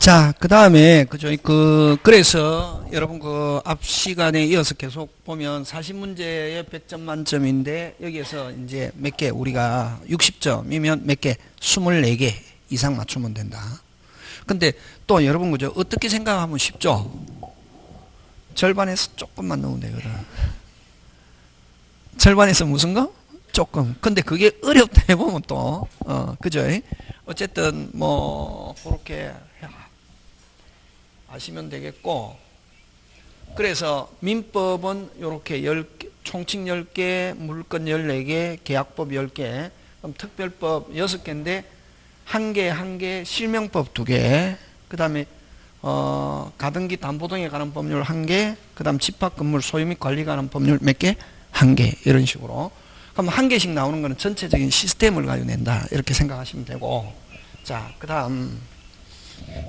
자, 그 다음에, 그죠. 그래서, 여러분, 앞 시간에 이어서 계속 보면 40문제에 100점 만점인데, 여기에서 이제 몇 개, 우리가 60점이면 몇 개, 24개 이상 맞추면 된다. 근데 또 여러분, 그죠. 어떻게 생각하면 쉽죠? 절반에서 조금만 넣으면 되거든. 절반에서 무슨 거? 조금. 근데 그게 어렵다 해보면 또, 그죠? 어쨌든, 그렇게 아시면 되겠고, 그래서 민법은 요렇게 10개, 총칙 10개, 물권 14개, 계약법 10개, 그럼 특별법 6개인데, 한 개, 실명법 2개, 그 다음에, 가등기 담보등에 관한 법률 1개, 그 다음 집합건물 소유 및 관리에 관한 법률 몇 개? 1개, 이런 식으로. 그럼 1개씩 나오는 거는 전체적인 시스템을 가지고 낸다. 이렇게 생각하시면 되고. 자, 그 다음.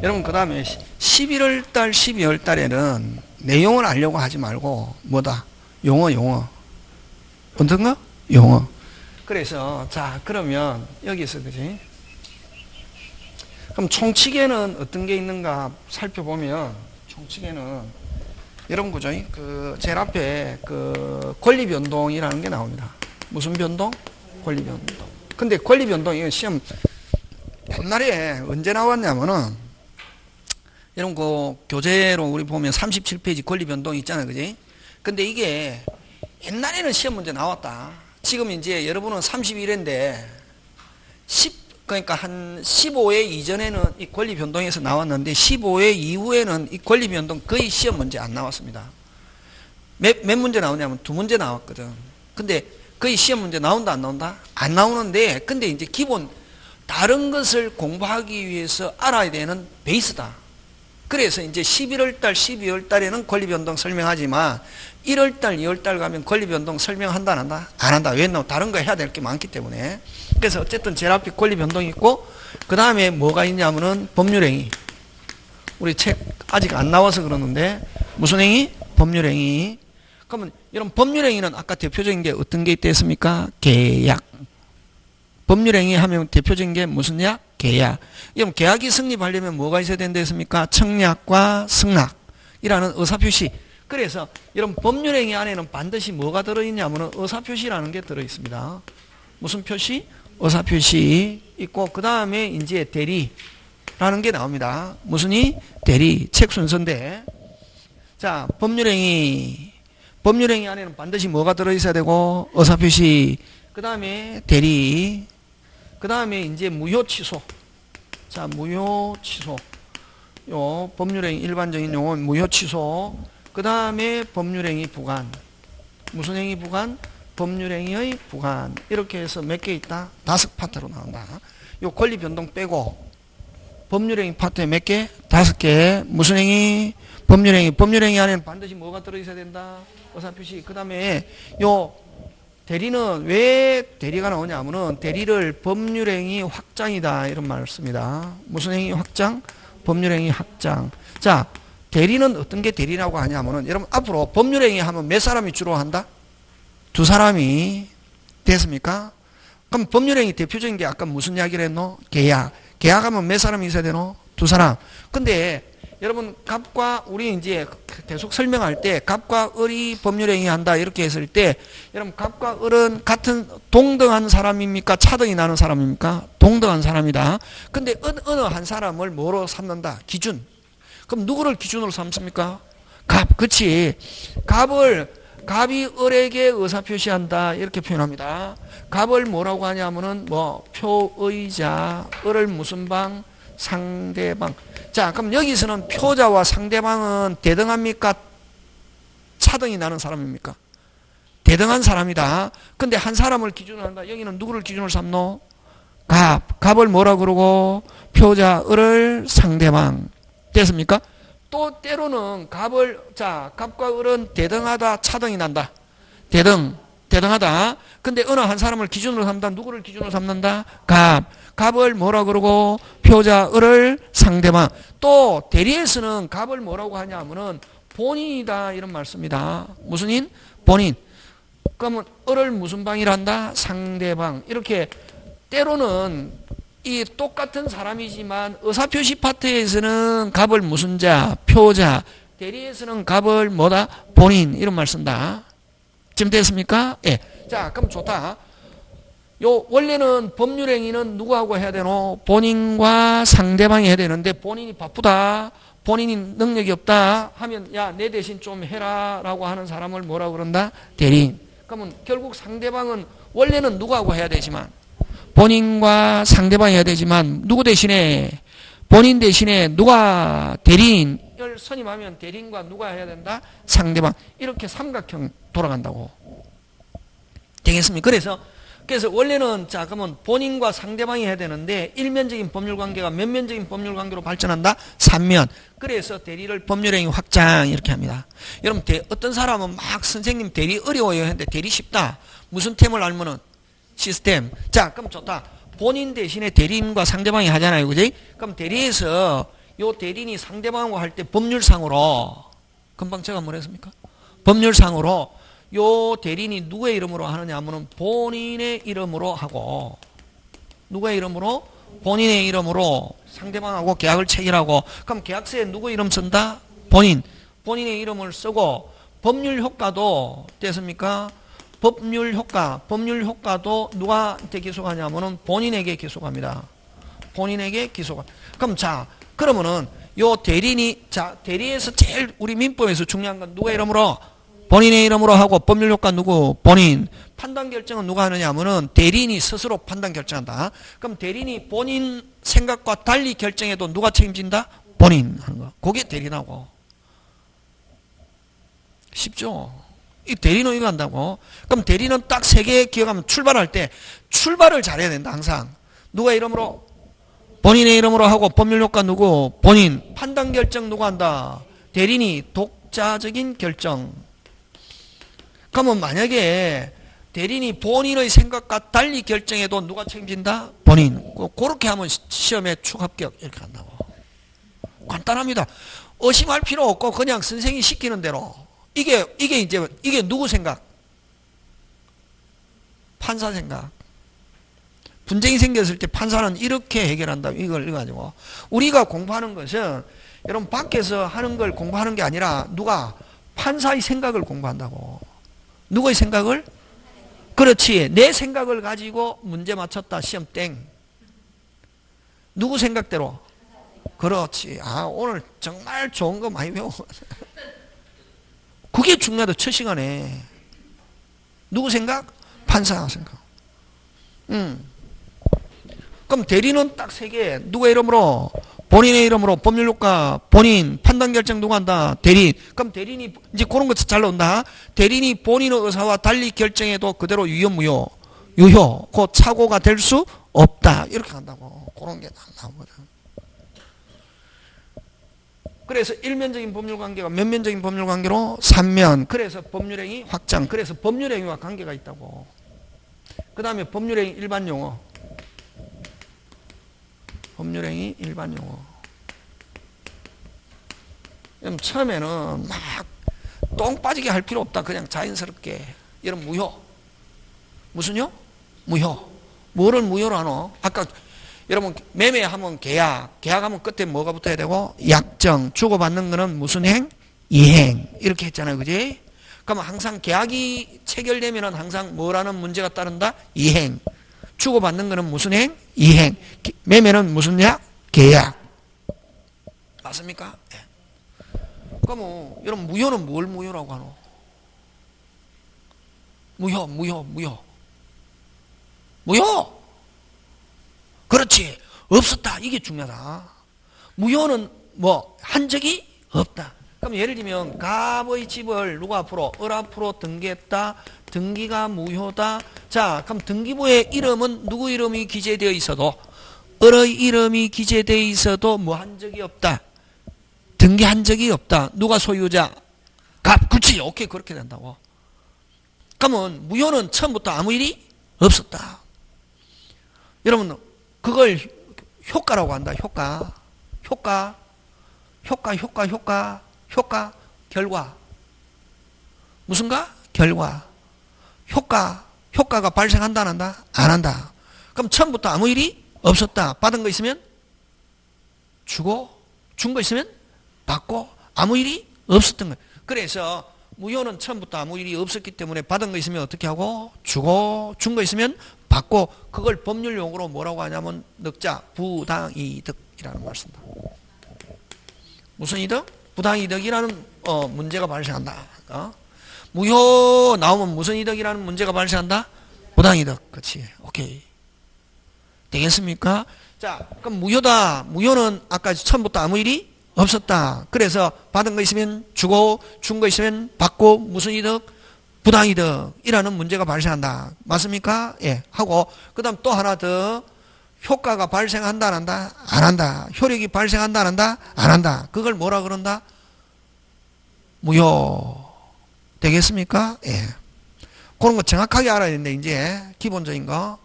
여러분, 그 다음에 11월달, 12월달에는 내용을 알려고 하지 말고, 뭐다? 용어. 어떤 거? 용어. 그래서, 자, 그러면, 여기서, 그지? 그럼 총칙에는 어떤 게 있는가 살펴보면, 총칙에는, 여러분, 그죠? 제일 앞에, 권리변동이라는 게 나옵니다. 무슨 변동? 권리변동. 근데 권리변동, 이거 시험, 옛날에 언제 나왔냐면은, 여러분, 교재로 우리 보면 37페이지 권리변동 있잖아요. 그지? 근데 이게, 옛날에는 시험 문제 나왔다. 지금 이제 여러분은 31회인데, 그러니까 한 15회 이전에는 이 권리변동에서 나왔는데, 15회 이후에는 이 권리변동 거의 시험 문제 안 나왔습니다. 몇 문제 나오냐면 2문제 나왔거든. 근데 거의 시험 문제 나온다, 안 나온다? 안 나오는데, 근데 이제 기본, 다른 것을 공부하기 위해서 알아야 되는 베이스다. 그래서 이제 11월달, 12월달에는 권리변동 설명하지만 1월달, 2월달 가면 권리변동 설명한다, 안 한다? 안 한다. 왜냐면 다른 거 해야 될 게 많기 때문에. 그래서 어쨌든 제일 앞에 권리변동이 있고, 그 다음에 뭐가 있냐면은 법률행위. 우리 책 아직 안 나와서 그러는데, 무슨 행위? 법률행위. 그러면 이런 법률행위는 아까 대표적인 게 어떤 게 있다 했습니까? 계약. 법률행위 하면 대표적인 게 무슨 약? 계약. 그럼 계약이 성립하려면 뭐가 있어야 된다 했습니까? 청약과 승낙이라는 의사표시. 그래서 이런 법률행위 안에는 반드시 뭐가 들어있냐면 의사표시라는 게 들어있습니다. 무슨 표시? 의사표시 있고, 그 다음에 이제 대리라는 게 나옵니다. 무슨 이? 대리. 책 순서인데. 자, 법률행위 안에는 반드시 뭐가 들어있어야 되고, 의사표시. 그 다음에 대리. 그 다음에 이제 무효 취소. 자, 무효 취소. 요 법률행위 일반적인 용어는 무효 취소. 그 다음에 법률행위 부관. 무슨 행위 부관? 법률행위의 부관. 이렇게 해서 몇 개 있다? 5파트로 나온다. 요 권리 변동 빼고 법률행위 파트에 몇 개? 5개. 무슨 행위? 법률행위. 법률행위 안에는 반드시 뭐가 들어있어야 된다? 의사표시. 그 다음에 요 대리는 왜 대리가 나오냐면은 대리를 법률행위 확장이다 이런 말을 씁니다. 무슨 행위 확장? 법률행위 확장. 자, 대리는 어떤 게 대리라고 하냐면은 여러분 앞으로 법률행위 하면 몇 사람이 주로 한다? 2사람이 됐습니까? 그럼 법률행위 대표적인 게 아까 무슨 이야기를 했노? 계약. 계약하면 몇 사람이 있어야 되노? 2사람. 근데 여러분 갑과 우리 이제 계속 설명할 때 갑과 을이 법률행위 한다 이렇게 했을 때 여러분 갑과 을은 같은 동등한 사람입니까? 차등이 나는 사람입니까? 동등한 사람이다. 근데 어느 한 사람을 뭐로 삼는다? 기준. 그럼 누구를 기준으로 삼습니까? 갑. 그치. 갑이 을에게 의사표시한다 이렇게 표현합니다. 갑을 뭐라고 하냐면은 표의자, 을을 무슨 방? 상대방. 자, 그럼 여기서는 표자와 상대방은 대등합니까? 차등이 나는 사람입니까? 대등한 사람이다. 근데 한 사람을 기준으로 한다. 여기는 누구를 기준으로 삼노? 갑을 뭐라 그러고 표자, 을을 상대방. 됐습니까? 또 때로는 갑과 을은 대등하다, 차등이 난다. 대등하다. 근데 어느 한 사람을 기준으로 삼다. 누구를 기준으로 삼는다? 갑을 뭐라 그러고 표자, 을을 상대방. 또 대리에서는 갑을 뭐라고 하냐면은 본인이다 이런 말 씁니다. 무슨 인? 본인. 그러면 을을 무슨 방이란다? 상대방. 이렇게 때로는 이 똑같은 사람이지만 의사표시 파트에서는 갑을 무슨 자, 표자, 대리에서는 갑을 뭐다? 본인 이런 말 쓴다. 지금 됐습니까? 예. 자, 그럼 좋다. 요 원래는 법률행위는 누구하고 해야 되노? 본인과 상대방이 해야 되는데 본인이 바쁘다. 본인이 능력이 없다 하면 야, 내 대신 좀 해라 라고 하는 사람을 뭐라고 그런다? 대리인. 그러면 결국 상대방은 원래는 누구하고 해야 되지만 본인과 상대방이 해야 되지만 누구 대신에 본인 대신에 누가 대리인을 선임하면 대리인과 누가 해야 된다? 상대방. 이렇게 삼각형 돌아간다고. 되겠습니까? 그래서 원래는 자 그러면 본인과 상대방이 해야 되는데 일면적인 법률관계가 몇면적인 법률관계로 발전한다? 3면. 그래서 대리를 법률행위 확장 이렇게 합니다. 여러분 어떤 사람은 막 선생님 대리 어려워요 했는데 대리 쉽다. 무슨 템을 알면은 시스템. 자 그럼 좋다. 본인 대신에 대리인과 상대방이 하잖아요. 그지? 그럼 대리에서 요 대리인이 상대방하고 할 때 법률상으로 금방 제가 뭐라 했습니까? 법률상으로 요 대리인이 누구의 이름으로 하느냐 하면은 본인의 이름으로 하고 누구의 이름으로? 본인의 이름으로 상대방하고 계약을 체결하고 그럼 계약서에 누구 이름 쓴다? 본인의 이름을 쓰고 법률 효과도 됐습니까? 법률 효과도 누구한테 기소하냐면은 본인에게 기소합니다. 본인에게 기소가. 그러면은 요 대리인이 대리에서 제일 우리 민법에서 중요한 건 누구의 이름으로? 본인의 이름으로 하고 법률 효과 누구? 본인. 판단 결정은 누가 하느냐 하면은 대리인이 스스로 판단 결정한다. 그럼 대리인이 본인 생각과 달리 결정해도 누가 책임진다? 본인 하는 거. 그게 대리인하고. 쉽죠? 이 대리는 이거 한다고. 그럼 대리는 딱 3개 기억하면 출발할 때 출발을 잘해야 된다. 항상. 누가 이름으로? 본인의 이름으로 하고 법률 효과 누구? 본인. 판단 결정 누가 한다? 대리인이 독자적인 결정. 그러면 만약에 대리인이 본인의 생각과 달리 결정해도 누가 책임진다? 본인. 그렇게 하면 시험에 축합격 이렇게 한다고. 간단합니다. 의심할 필요 없고 그냥 선생님이 시키는 대로. 이게 누구 생각? 판사 생각. 분쟁이 생겼을 때 판사는 이렇게 해결한다. 이걸 가지고. 우리가 공부하는 것은 여러분 밖에서 하는 걸 공부하는 게 아니라 누가? 판사의 생각을 공부한다고. 누구의 생각을? 그렇지. 내 생각을 가지고 문제 맞췄다. 시험 땡. 누구 생각대로? 그렇지. 오늘 정말 좋은 거 많이 배워. 그게 중요하다. 첫 시간에. 누구 생각? 판사 생각. 그럼 대리는 딱 3개. 누구의 이름으로? 본인의 이름으로 법률효과, 본인, 판단결정 누가 한다? 대리인. 그럼 대리인이 이제 그런 거 잘 나온다. 대리인이 본인의 의사와 달리 결정해도 그대로 유효, 무효? 유효. 그 착오가 될 수 없다. 이렇게 한다고. 그런 게 나오거든. 그래서 일면적인 법률관계가 몇면적인 법률관계로? 3면. 그래서 법률행위 확장. 그래서 법률행위와 관계가 있다고. 그 다음에 법률행위 일반용어. 법률행위 일반용어. 처음에는 막 똥 빠지게 할 필요 없다. 그냥 자연스럽게. 이런 무효. 무슨요? 무효. 뭐를 무효로 하노? 아까 여러분 매매하면 계약하면 끝에 뭐가 붙어야 되고? 약정. 주고받는 거는 무슨 행? 이행. 이렇게 했잖아요. 그지? 그러면 항상 계약이 체결되면 항상 뭐라는 문제가 따른다? 이행. 주고받는 거는 무슨 행? 이행. 매매는 무슨 약? 계약. 맞습니까? 네. 그러면 여러분 무효는 뭘 무효라고 하노? 무효. 그렇지. 없었다. 이게 중요하다. 무효는 뭐 한 적이 없다. 그럼 예를 들면 갑의 집을 누가 앞으로? 을 앞으로 등기했다. 등기가 무효다. 자, 그럼 등기부의 이름은 누구 이름이 기재되어 있어도 을의 이름이 기재되어 있어도 뭐 한 적이 없다. 등기한 적이 없다. 누가 소유자? 갑. 그렇지. 오케이. 그렇게 된다고. 그러면 무효는 처음부터 아무 일이 없었다. 여러분 그걸 효과라고 한다. 효과. 결과. 무슨가? 결과. 효과가 발생한다 안 한다? 안 한다. 그럼 처음부터 아무 일이 없었다. 받은 거 있으면 주고, 준 거 있으면 받고, 아무 일이 없었던 거예요. 그래서 무효는 처음부터 아무 일이 없었기 때문에 받은 거 있으면 어떻게 하고, 주고, 준 거 있으면 받고, 그걸 법률 용어로 뭐라고 하냐면 넉자 부당이득이라는 말 쓴다. 무슨 이득? 부당이득이라는 문제가 발생한다. 무효 나오면 무슨 이득이라는 문제가 발생한다? 부당이득. 그렇지. 오케이. 되겠습니까? 자, 그럼 무효다. 무효는 아까 처음부터 아무 일이 없었다. 그래서 받은 거 있으면 주고, 준 거 있으면 받고, 무슨 이득? 부당이득이라는 문제가 발생한다. 맞습니까? 예. 하고, 그 다음 또 하나 더, 효과가 발생한다, 안 한다? 안 한다. 효력이 발생한다, 안 한다? 안 한다. 그걸 뭐라 그런다? 무효. 되겠습니까? 예. 그런 거 정확하게 알아야 되는데, 이제, 기본적인 거.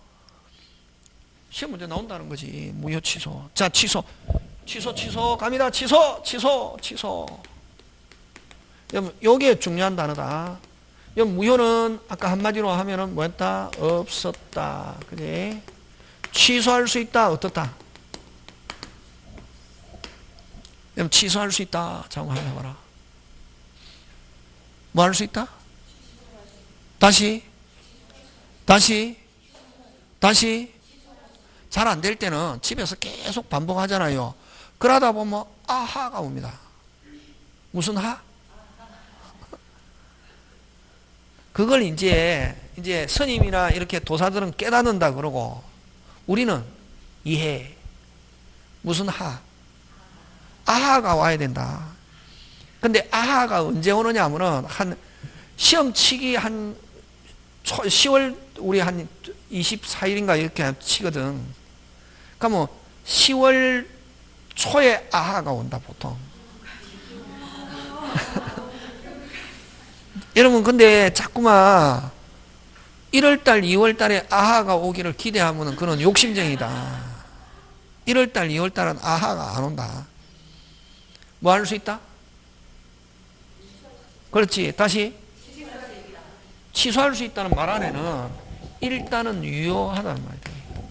시험 문제 나온다는 거지. 무효 취소. 자, 취소. 취소. 갑니다. 취소. 요게 중요한 단어다. 무효는 아까 한마디로 하면은 뭐였다? 없었다. 그지? 취소할 수 있다. 어떻다? 취소할 수 있다. 자, 한번 해봐라. 뭐 할 수 있다? 다시. 잘 안 될 때는 집에서 계속 반복하잖아요. 그러다 보면 아하가 옵니다. 무슨 하? 그걸 이제 스님이나 이렇게 도사들은 깨닫는다 그러고 우리는 이해. 무슨 하? 아하가 와야 된다. 근데 아하가 언제 오느냐 하면은 한 시험 치기 한 10월 우리 한 24일인가 이렇게 치거든. 그러면 10월 초에 아하가 온다 보통. 여러분 근데 자꾸만 1월달 2월달에 아하가 오기를 기대하면 그건 욕심쟁이다. 1월달 2월달은 아하가 안 온다. 뭐 할 수 있다? 그렇지. 다시 취소할 수 있다는 말 안에는 일단은 유효하다는 말이에요.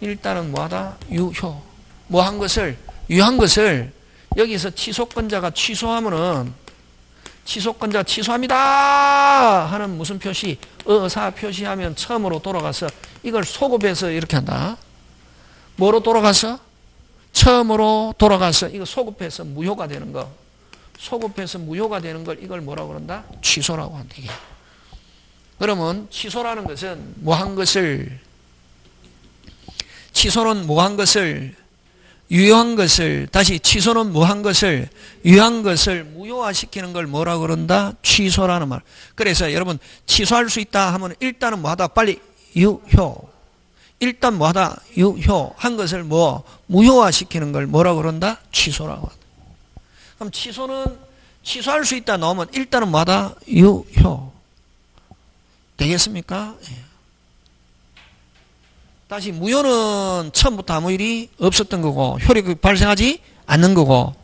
일단은 뭐하다? 유효. 뭐한 것을 유효한 것을 여기서 취소권자가 취소하면은 취소권자 취소합니다 하는 무슨 표시? 의사 표시하면 처음으로 돌아가서 이걸 소급해서 이렇게 한다. 뭐로 돌아가서? 처음으로 돌아가서 이거 소급해서 무효가 되는 거. 소급해서 무효가 되는 걸 이걸 뭐라고 그런다? 취소라고 한다. 이게. 그러면 취소라는 것은 뭐한 것을 취소는 뭐한 것을 유효한 것을 다시 취소는 뭐한 것을 유효한 것을 무효화시키는 걸 뭐라고 그런다? 취소라는 말. 그래서 여러분 취소할 수 있다 하면 일단은 뭐하다? 빨리 유효. 일단 뭐하다? 유효. 한 것을 뭐 무효화시키는 걸 뭐라고 그런다? 취소라고 한다. 그럼 취소는 취소할 수 있다 넣으면 일단은 뭐하다? 유효. 되겠습니까? 예. 다시 무효는 처음부터 아무 일이 없었던 거고 효력이 발생하지 않는 거고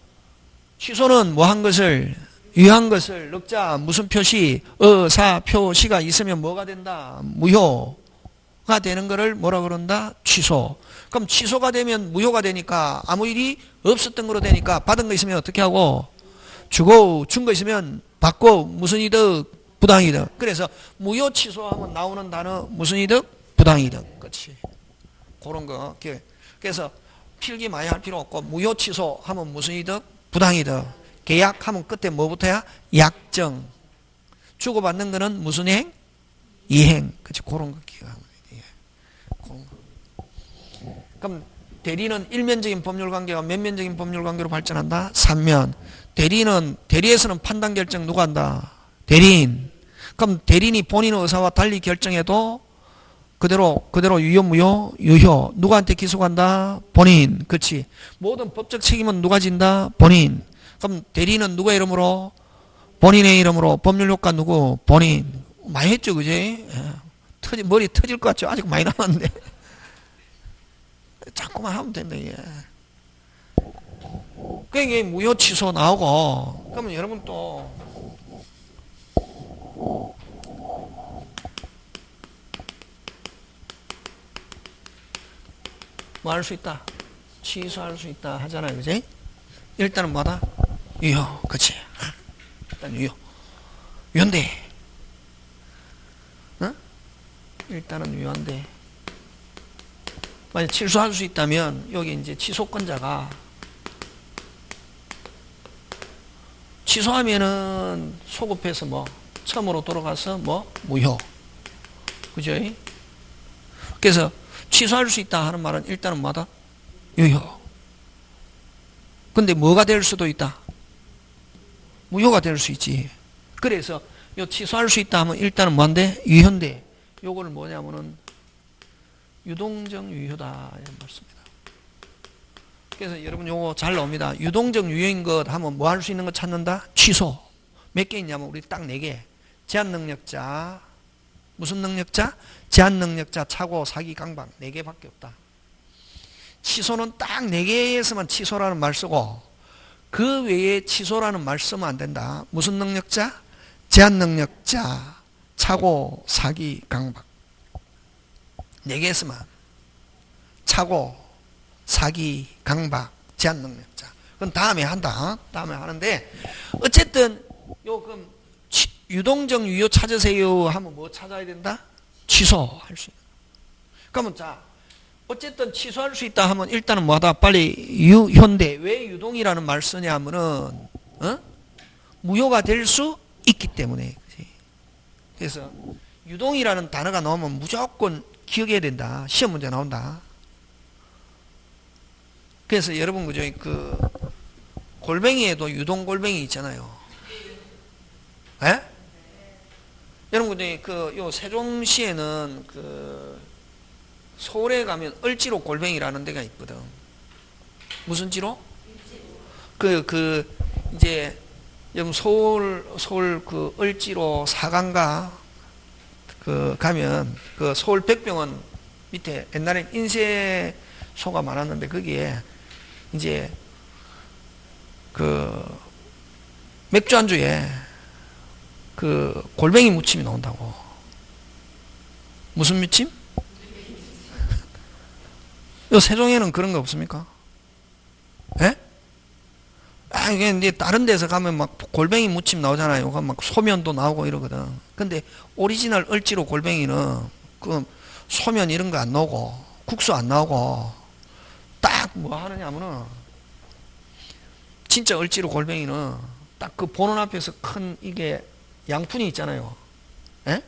취소는 뭐한 것을 유효한 것을 넉자 무슨 표시 의사 표시가 있으면 뭐가 된다? 무효가 되는 거를 뭐라 그런다? 취소. 그럼 취소가 되면 무효가 되니까 아무 일이 없었던 거로 되니까 받은 거 있으면 어떻게 하고 주고 준 거 있으면 받고 무슨 이득? 부당이득. 그래서 무효 취소하면 나오는 단어 무슨 이득? 부당이득. 그렇지. 그런 거. 그래서 필기 많이 할 필요 없고 무효 취소하면 무슨 이득? 부당이득. 계약하면 끝에 뭐부터야? 약정. 주고받는 거는 무슨 행? 이행. 그렇지. 그런 거 기억하면 돼. 그런 거. 그럼 대리는 일면적인 법률관계가 몇면적인 법률관계로 발전한다? 3면. 대리에서는 판단 결정 누가 한다? 대리인. 그럼 대리인이 본인의 의사와 달리 결정해도 그대로 유효 무효 유효. 누구한테 기소한다? 본인. 그렇지. 모든 법적 책임은 누가 진다? 본인. 그럼 대리인은 누구의 이름으로? 본인의 이름으로. 법률 효과 누구? 본인. 많이 했죠, 그지? 머리 터질 것 같죠? 아직 많이 남았는데. 자꾸만 하면 된다, 이게. 그게 무효 취소 나오고, 그러면 여러분 또, 뭐 할 수 있다? 취소할 수 있다 하잖아요. 그지? 일단은 뭐다? 유효. 그치? 일단 유효. 유효인데. 어? 일단은 유효한데. 만약 취소할 수 있다면 여기 이제 취소권자가 취소하면은 소급해서 뭐 처음으로 돌아가서 뭐 무효. 그죠? 그래서 취소할 수 있다 하는 말은 일단은 뭐다? 유효. 근데 뭐가 될 수도 있다? 무효가 될 수 있지. 그래서 요 취소할 수 있다 하면 일단은 뭔데? 유효인데 요거를 뭐냐면은 유동적 유효다 이런 말씀입니다. 그래서 여러분 요거 잘 나옵니다. 유동적 유효인 것 하면 뭐 할 수 있는 거 찾는다? 취소. 몇 개 있냐면 우리 딱 4개. 제한 능력자, 무슨 능력자? 제한 능력자, 착오, 사기, 강박 4개밖에 없다. 취소는 딱 4개에서만 취소라는 말 쓰고 그 외에 취소라는 말 쓰면 안 된다. 무슨 능력자? 제한 능력자, 착오, 사기, 강박 4개에서만 착오, 사기, 강박, 제한 능력자. 그건 다음에 한다. 다음에 하는데 어쨌든 요 그럼 유동적 유효 찾으세요 하면 뭐 찾아야 된다? 취소할 수 있는. 그러면 자 어쨌든 취소할 수 있다 하면 일단은 뭐하다? 빨리 유효인데 왜 유동이라는 말 쓰냐 하면은 무효가 될 수 있기 때문에. 그치? 그래서 유동이라는 단어가 나오면 무조건 기억해야 된다. 시험 문제 나온다. 그래서 여러분 그죠? 그 골뱅이에도 유동 골뱅이 있잖아요. 에? 여러분 그죠? 요 세종시에는 그 서울에 가면 을지로 골뱅이라는 데가 있거든. 무슨 지로? 이제 여러분 서울 그 을지로 사강가 그 가면 그 서울 백병원 밑에 옛날에 인쇄소가 많았는데 거기에 이제 그 맥주 안주에 그 골뱅이 무침이 나온다고. 무슨 무침? 요 세종에는 그런 거 없습니까? 예? 아, 이게 이제 다른 데서 가면 막 골뱅이 무침 나오잖아요. 막 소면도 나오고 이러거든. 근데 오리지널 을지로 골뱅이는 그 소면 이런 거 안 나오고 국수 안 나오고 딱 뭐 하느냐면은 진짜 을지로 골뱅이는 딱 그 보는 앞에서 큰 이게 양푼이 있잖아요. 예?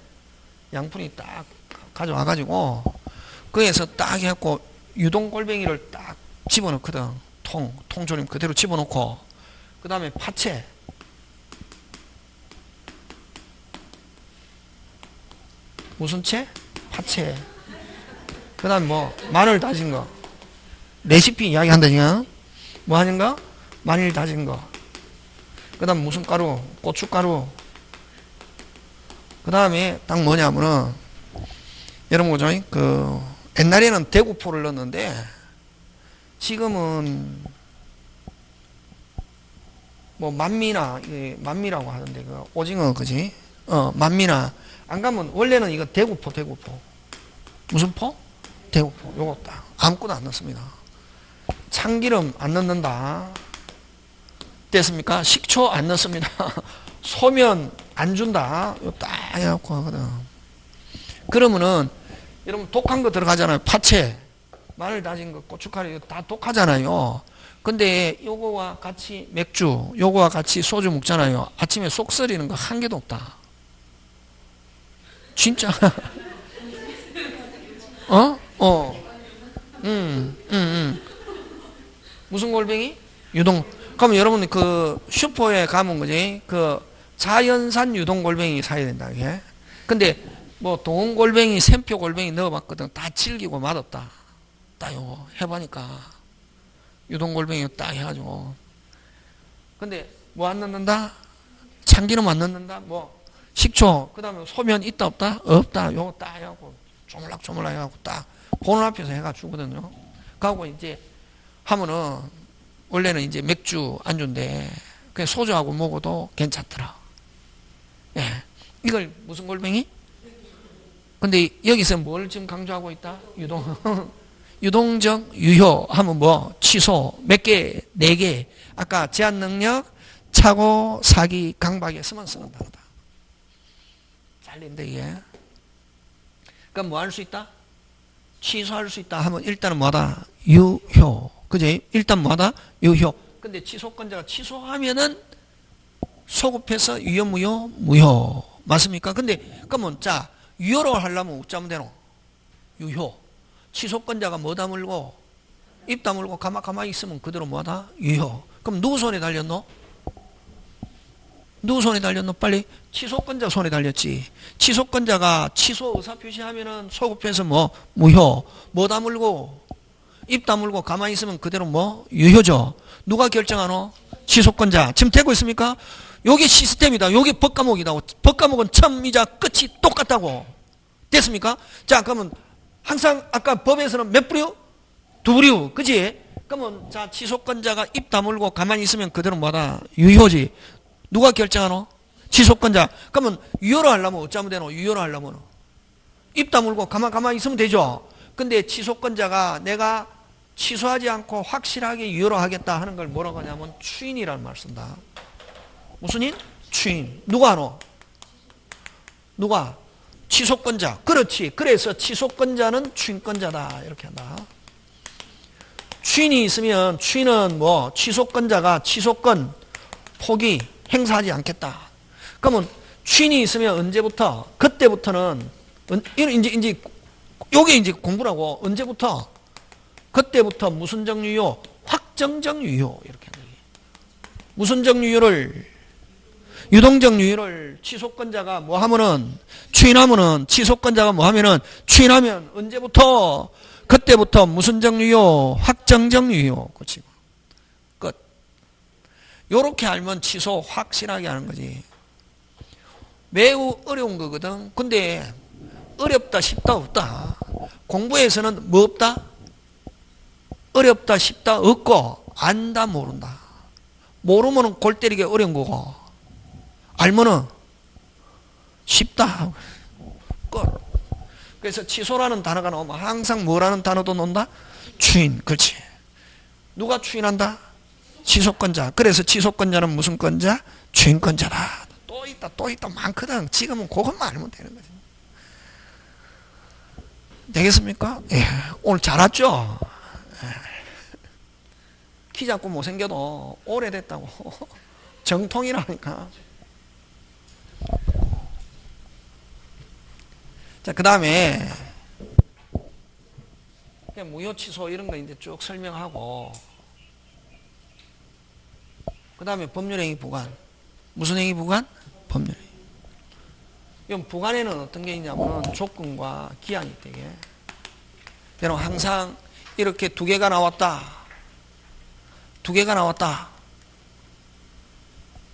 양푼이 딱 가져와가지고 거기에서 딱 해갖고 유동 골뱅이를 딱 집어넣거든. 통조림 그대로 집어넣고 그 다음에 파채 무슨 채? 파채 그 다음에 뭐 마늘 다진 거 레시피 이야기 한다니까 뭐 하는가? 마늘 다진 거 그 다음 무슨 가루? 고춧가루 그 다음에 딱 뭐냐면은 여러분 그죠? 그 옛날에는 대구포를 넣었는데 지금은 뭐 만미라고 하던데 그 오징어 그지? 만미나 안 가면 원래는 이거 대구포 무슨 포? 대구포 요거 딱 아무것도 안 넣습니다. 참기름 안 넣는다. 됐습니까? 식초 안 넣습니다. 소면 안 준다. 요 딱 해갖고 하거든. 그러면은 여러분 독한 거 들어가잖아요. 파채, 마늘 다진 거, 고춧가루 다 독하잖아요. 근데 요거와 같이 맥주, 요거와 같이 소주 먹잖아요. 아침에 속 쓰리는 거 한 개도 없다. 진짜. 무슨 골뱅이? 유동. 그럼 여러분 그 슈퍼에 가면 그지? 그 자연산 유동 골뱅이 사야 된다. 이게. 근데 뭐 동원 골뱅이, 샘표 골뱅이 넣어봤거든. 다 질기고 맛없다. 딱 요거 해보니까 유동 골뱅이 딱 해가지고. 근데 뭐 안 넣는다? 참기름 안 넣는다? 뭐 식초, 그 다음에 소면 있다 없다? 없다. 요거 딱 해갖고 조물락 해갖고 딱 보는 앞에서 해가 주거든요. 그하고 이제 하면은 원래는 이제 맥주 안주인데 그냥 소주하고 먹어도 괜찮더라. 예. 이걸 무슨 골뱅이? 근데 여기서 뭘 지금 강조하고 있다? 유동. 유동적 유효 하면 뭐 취소 몇 개? 4개. 아까 제한 능력, 착오, 사기, 강박에 쓰면 쓰는 단어다. 잘린다 이게. 그럼 뭐 할 수 있다? 취소할 수 있다 하면 일단은 뭐하다? 유효. 그지? 일단 뭐하다? 유효. 근데 취소권자가 취소하면은 소급해서 유효, 무효, 무효. 맞습니까? 근데 그러면 자 유효로 하려면 어쩌면 되노? 유효. 취소권자가 뭐 다물고 입 다물고 가만히 있으면 그대로 뭐하다? 유효. 그럼 누구 손에 달렸노? 누구 손에 달렸노? 빨리. 취소권자 손에 달렸지. 취소권자가 취소 의사 표시하면은 소급해서 뭐 무효. 뭐 다물고 입 다물고 가만히 있으면 그대로 뭐 유효죠. 누가 결정하노? 취소권자. 지금 되고 있습니까? 요게 시스템이다. 요게 법과목이다. 법과목은 처음이자 끝이 똑같다고. 됐습니까? 자, 그러면 항상 아까 법에서는 몇 부류? 2부류. 그지? 그러면 자, 취소권자가 입 다물고 가만히 있으면 그대로 뭐다? 유효지. 누가 결정하노? 취소권자. 그러면 유효로 하려면 어쩌면 되노? 유효로 하려면 입 다물고 가만히 있으면 되죠. 근데 취소권자가 내가 취소하지 않고 확실하게 유효로 하겠다 하는 걸 뭐라고 하냐면 추인이라는 말을 쓴다. 무슨 인? 추인. 누가 하노? 누가? 취소권자. 그렇지. 그래서 취소권자는 추인권자다. 이렇게 한다. 추인이 있으면 추인은 뭐 취소권자가 취소권 포기 행사하지 않겠다. 그러면 추인이 있으면 언제부터? 그때부터는 이제 요게 이제 공부라고. 언제부터? 그때부터 무슨적 유효? 확정적 유효. 이렇게 하는 거예요. 무슨적 유효를 유동적 유효를 취소권자가 뭐 하면은 추인하면은 취소권자가 뭐 하면은 추인하면 언제부터? 그때부터 무슨적 유효? 확정적 유효. 그치? 끝. 요렇게 알면 취소 확실하게 하는 거지. 매우 어려운 거거든. 근데 어렵다 쉽다 없다. 공부에서는 뭐 없다? 어렵다 쉽다 없고 안다 모른다. 모르면은 골 때리기 어려운 거고 알면은 쉽다. 끝. 그래서 취소라는 단어가 나오면 항상 뭐라는 단어도 논다? 추인. 그렇지. 누가 추인한다? 취소권자. 그래서 취소권자는 무슨 권자? 추인권자다. 또 있다 많거든. 지금은 그것만 알면 되는 거지. 되겠습니까? 예. 오늘 잘 왔죠? 예. 키 작고 못생겨도 오래됐다고. 정통이라니까. 자, 그 다음에 무효 취소 이런 거 이제 쭉 설명하고, 그 다음에 법률행위 부관. 무슨 행위 부관? 법률행위. 이건 부관에는 어떤 게 있냐면 조건과 기한이 되게. 여러분 항상 이렇게 2개가 나왔다. 2개가 나왔다.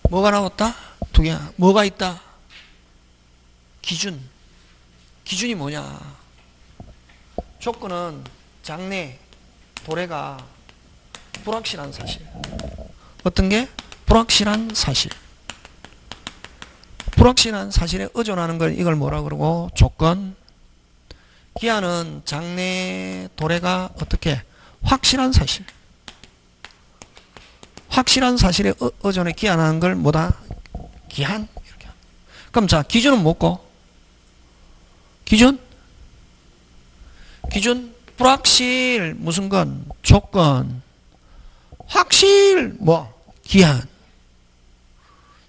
뭐가 나왔다? 2개. 뭐가 있다? 기준. 기준이 뭐냐? 조건은 장래, 도래가 불확실한 사실. 어떤 게? 불확실한 사실. 불확실한 사실에 의존하는 걸 이걸 뭐라 그러고? 조건. 기한은 장래, 도래가 어떻게? 확실한 사실. 확실한 사실에 의존해 기한하는 걸 뭐다? 기한. 이렇게. 그럼 자, 기준은 뭐고? 기준? 기준 불확실 무슨 건? 조건. 확실 뭐? 기한.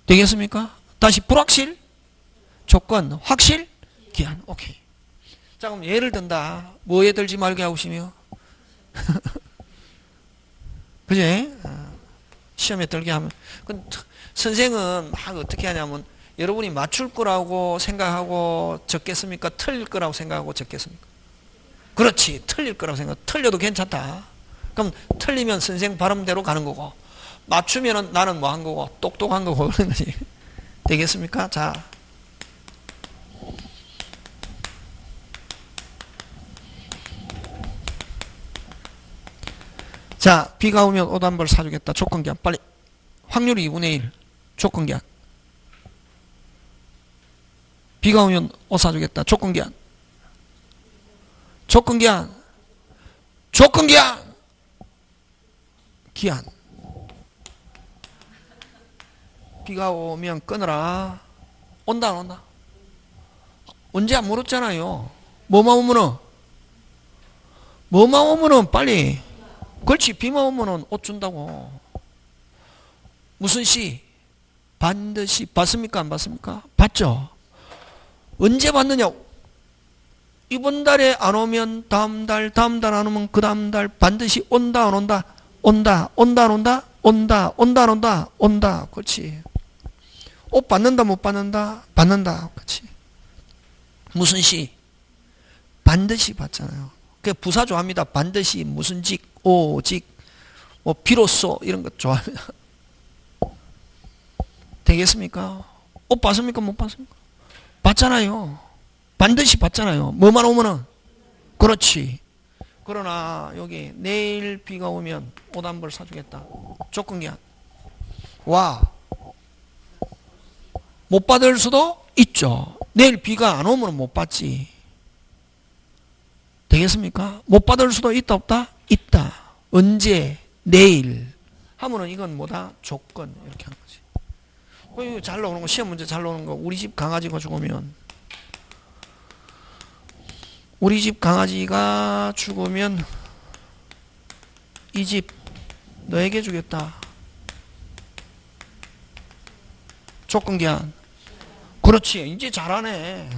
되겠습니까? 다시 불확실 조건 확실 기한. 오케이. 자, 그럼 예를 든다. 뭐에 들지 말게 하고 싶으며 그지? 시험에 들게 하면. 선생은 어떻게 하냐면 여러분이 맞출 거라고 생각하고 적겠습니까? 틀릴 거라고 생각하고 적겠습니까? 그렇지. 틀릴 거라고 생각. 틀려도 괜찮다. 그럼 틀리면 선생 발음대로 가는 거고, 맞추면은 나는 뭐 한 거고, 똑똑한 거고, 그런 거지. 되겠습니까? 자. 자, 비가 오면 옷 한 벌 사주겠다. 조건기한. 빨리. 확률이 2분의 1. 조건기한. 비가 오면 옷 사주겠다. 조건기한. 조건기한. 조건기한. 기한. 비가 오면 끊어라. 온다 안 온다? 언제 안 물었잖아요. 뭐만 오면은 빨리. 그렇지. 비만 오면은 옷 준다고. 무슨 시? 반드시. 받습니까 안 받습니까? 받죠. 언제 받느냐? 이번 달에 안 오면 다음 달 안 오면 그 다음 달 반드시 온다 안 온다? 온다 안 온다? 온다 안 온다? 온다. 그렇지. 옷 받는다 못 받는다? 받는다. 그렇지. 무슨 시? 반드시 받잖아요. 그 부사 좋아합니다. 반드시, 무슨 직, 오직, 뭐 비로소 이런 것 좋아합니다. 되겠습니까? 옷 받습니까 못 받습니까? 받잖아요. 반드시 받잖아요. 뭐만 오면은. 그렇지. 그러나 여기 내일 비가 오면 옷 한 벌 사주겠다. 조건기한. 와. 못 받을 수도 있죠. 내일 비가 안 오면 못 받지. 되겠습니까? 못 받을 수도 있다 없다? 있다. 언제? 내일. 하면은 이건 뭐다? 조건. 이렇게 하는 거지. 이거 잘 나오는 거, 시험 문제 잘 나오는 거, 우리 집 강아지가 죽으면, 우리 집 강아지가 죽으면 이 집 너에게 주겠다. 조건기한. 그렇지. 이제 잘하네.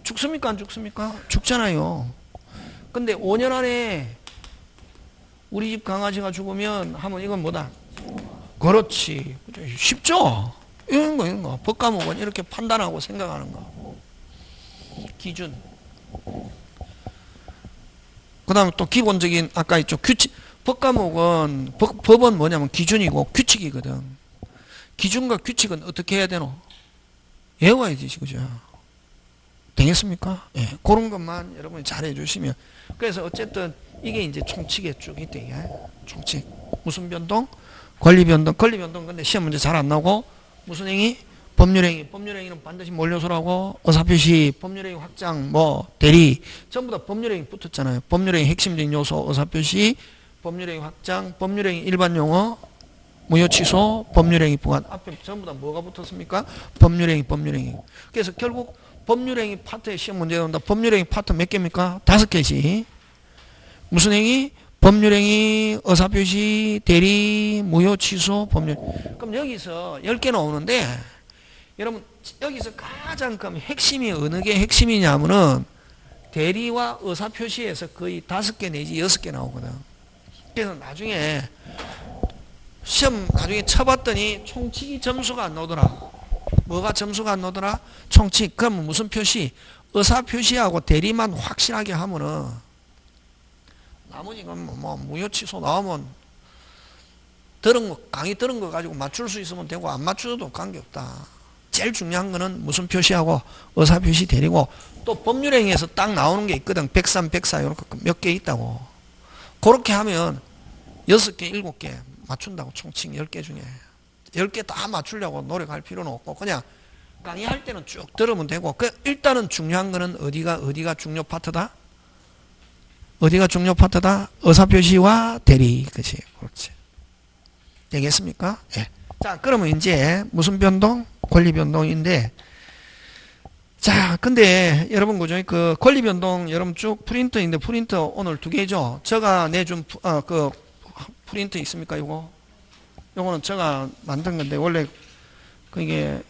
죽습니까 안 죽습니까? 죽잖아요. 근데 5년 안에 우리 집 강아지가 죽으면 하면 이건 뭐다? 그렇지. 쉽죠? 이런 거. 법과목은 이렇게 판단하고 생각하는 거. 기준. 그 다음에 또 기본적인, 아까 있죠. 규칙. 법과목은, 법은 뭐냐면 기준이고 규칙이거든. 기준과 규칙은 어떻게 해야 되노? 외워야지, 그죠? 되겠습니까? 예. 그런 것만 여러분이 잘 해주시면. 그래서 어쨌든 이게 이제 총칙에 쭉 있대. 총칙. 무슨 변동? 권리 변동. 권리 변동 근데 시험 문제 잘 안 나오고, 무슨 행위? 법률행위. 법률행위는 반드시 몰려서라고, 의사표시, 법률행위 확장, 뭐, 대리. 전부 다 법률행위 붙었잖아요. 법률행위 핵심적인 요소, 의사표시, 법률행위 확장, 법률행위 일반 용어, 무효 취소, 법률행위 부관. 앞에 전부 다 뭐가 붙었습니까? 법률행위. 그래서 결국 법률행위 파트에 시험 문제가 온다. 법률행위 파트 몇 개입니까? 5개지. 무슨 행위? 법률행위, 의사표시, 대리, 무효 취소, 법률. 그럼 여기서 10개 나오는데, 여러분, 여기서 가장 핵심이 어느 게 핵심이냐면은, 대리와 의사표시에서 거의 5개 내지 6개 나오거든. 그래서 나중에, 시험 나중에 쳐봤더니 총칙이 점수가 안 나오더라. 뭐가 점수가 안 나오더라? 총칙. 그러면 무슨 표시? 의사표시하고 대리만 확실하게 하면은, 나머지 건 뭐 무효 취소 나오면 강의 들은 거 가지고 맞출 수 있으면 되고 안 맞추어도 관계없다. 제일 중요한 거는 무슨 표시하고 의사표시 대리고, 또 법률행위에서 딱 나오는 게 있거든. 103, 104 이렇게 몇 개 있다고. 그렇게 하면 6개, 7개 맞춘다고. 총칙 10개 중에 10개 다 맞추려고 노력할 필요는 없고 그냥 강의할 때는 쭉 들으면 되고, 일단은 중요한 거는 어디가 중요 파트다? 어디가 중요 파트다? 의사표시와 대리. 그치? 그렇지. 되겠습니까? 예. 자, 그러면 이제 무슨 변동? 권리 변동인데, 자, 근데 여러분 그죠? 그 권리 변동 여러분 쭉 프린트인데, 프린터 오늘 2개죠? 제가 내준 그 프린트 있습니까? 요거는 제가 만든 건데, 원래 그게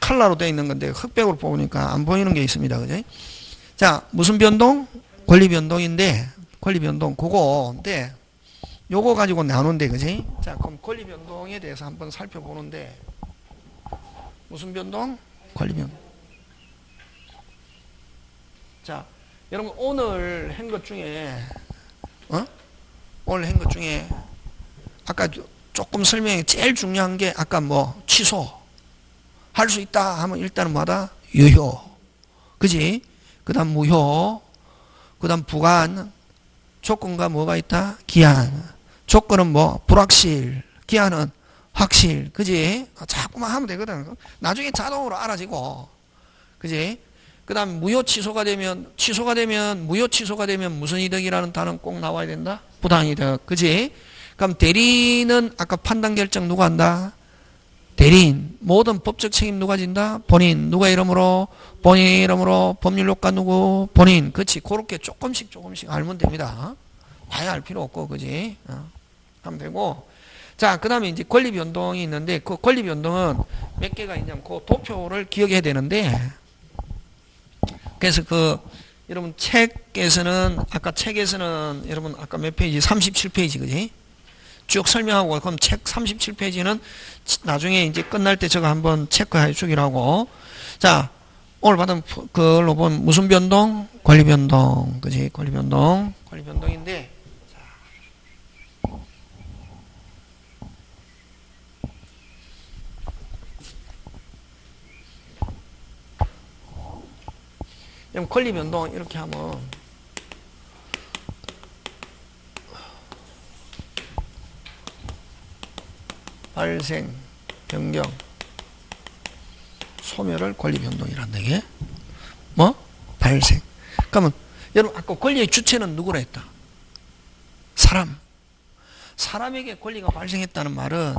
칼라로 되어 있는 건데 흑백으로 뽑으니까 안 보이는 게 있습니다. 그죠? 자, 무슨 변동? 권리 변동인데, 권리 변동 그거인데, 요거 가지고 나누는데, 그지? 자, 그럼 권리 변동에 대해서 한번 살펴보는데, 무슨 변동? 권리 변동. 자, 여러분 오늘 한 것 중에, 오늘 한 것 중에, 아까 조금 설명해, 제일 중요한 게, 아까 뭐, 취소. 할 수 있다 하면 일단은 뭐다? 유효. 그지? 그 다음 무효. 그 다음 부관. 조건과 뭐가 있다? 기한. 조건은 뭐? 불확실. 기한은 확실. 그지? 자꾸만 하면 되거든. 나중에 자동으로 알아지고. 그지? 그 다음 무효 취소가 되면 무효 취소가 되면 무슨 이득이라는 단어는 꼭 나와야 된다. 부당이득. 그지? 그럼 대리는 아까 판단 결정 누가 한다? 대리인. 모든 법적 책임 누가 진다? 본인. 누가 이름으로? 본인 이름으로. 법률효과 누구? 본인. 그치? 그렇게 조금씩 알면 됩니다. 아예 알 필요 없고, 그지? 하면 되고. 자, 그 다음에 이제 권리 변동이 있는데, 그 권리 변동은 몇 개가 있냐면, 그 도표를 기억해야 되는데, 그래서 여러분 책에서는 여러분 아까 몇 페이지? 37페이지, 그지? 쭉 설명하고, 그럼 책 37페이지는 나중에 이제 끝날 때 제가 한번 체크해 주기라고. 자, 오늘 받은 그걸로 본 무슨 변동? 권리 변동. 그지? 권리 변동인데, 그럼 권리 변동 이렇게 하면 발생, 변경, 소멸을 권리 변동이란다. 이게 뭐? 발생. 그러면 여러분 아까 권리의 주체는 누구라 했다? 사람. 사람에게 권리가 발생했다는 말은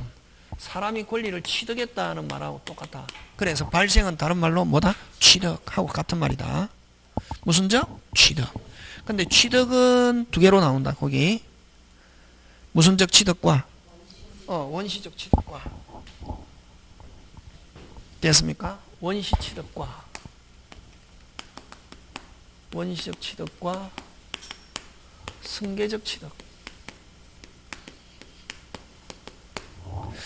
사람이 권리를 취득했다는 말하고 똑같다. 그래서 발생은 다른 말로 뭐다? 취득하고 같은 말이다. 무슨 적? 취득. 근데 취득은 두 개로 나온다. 거기 무슨 적 취득과 원시적 취득과 됐습니까? 원시적 취득과 승계적 취득.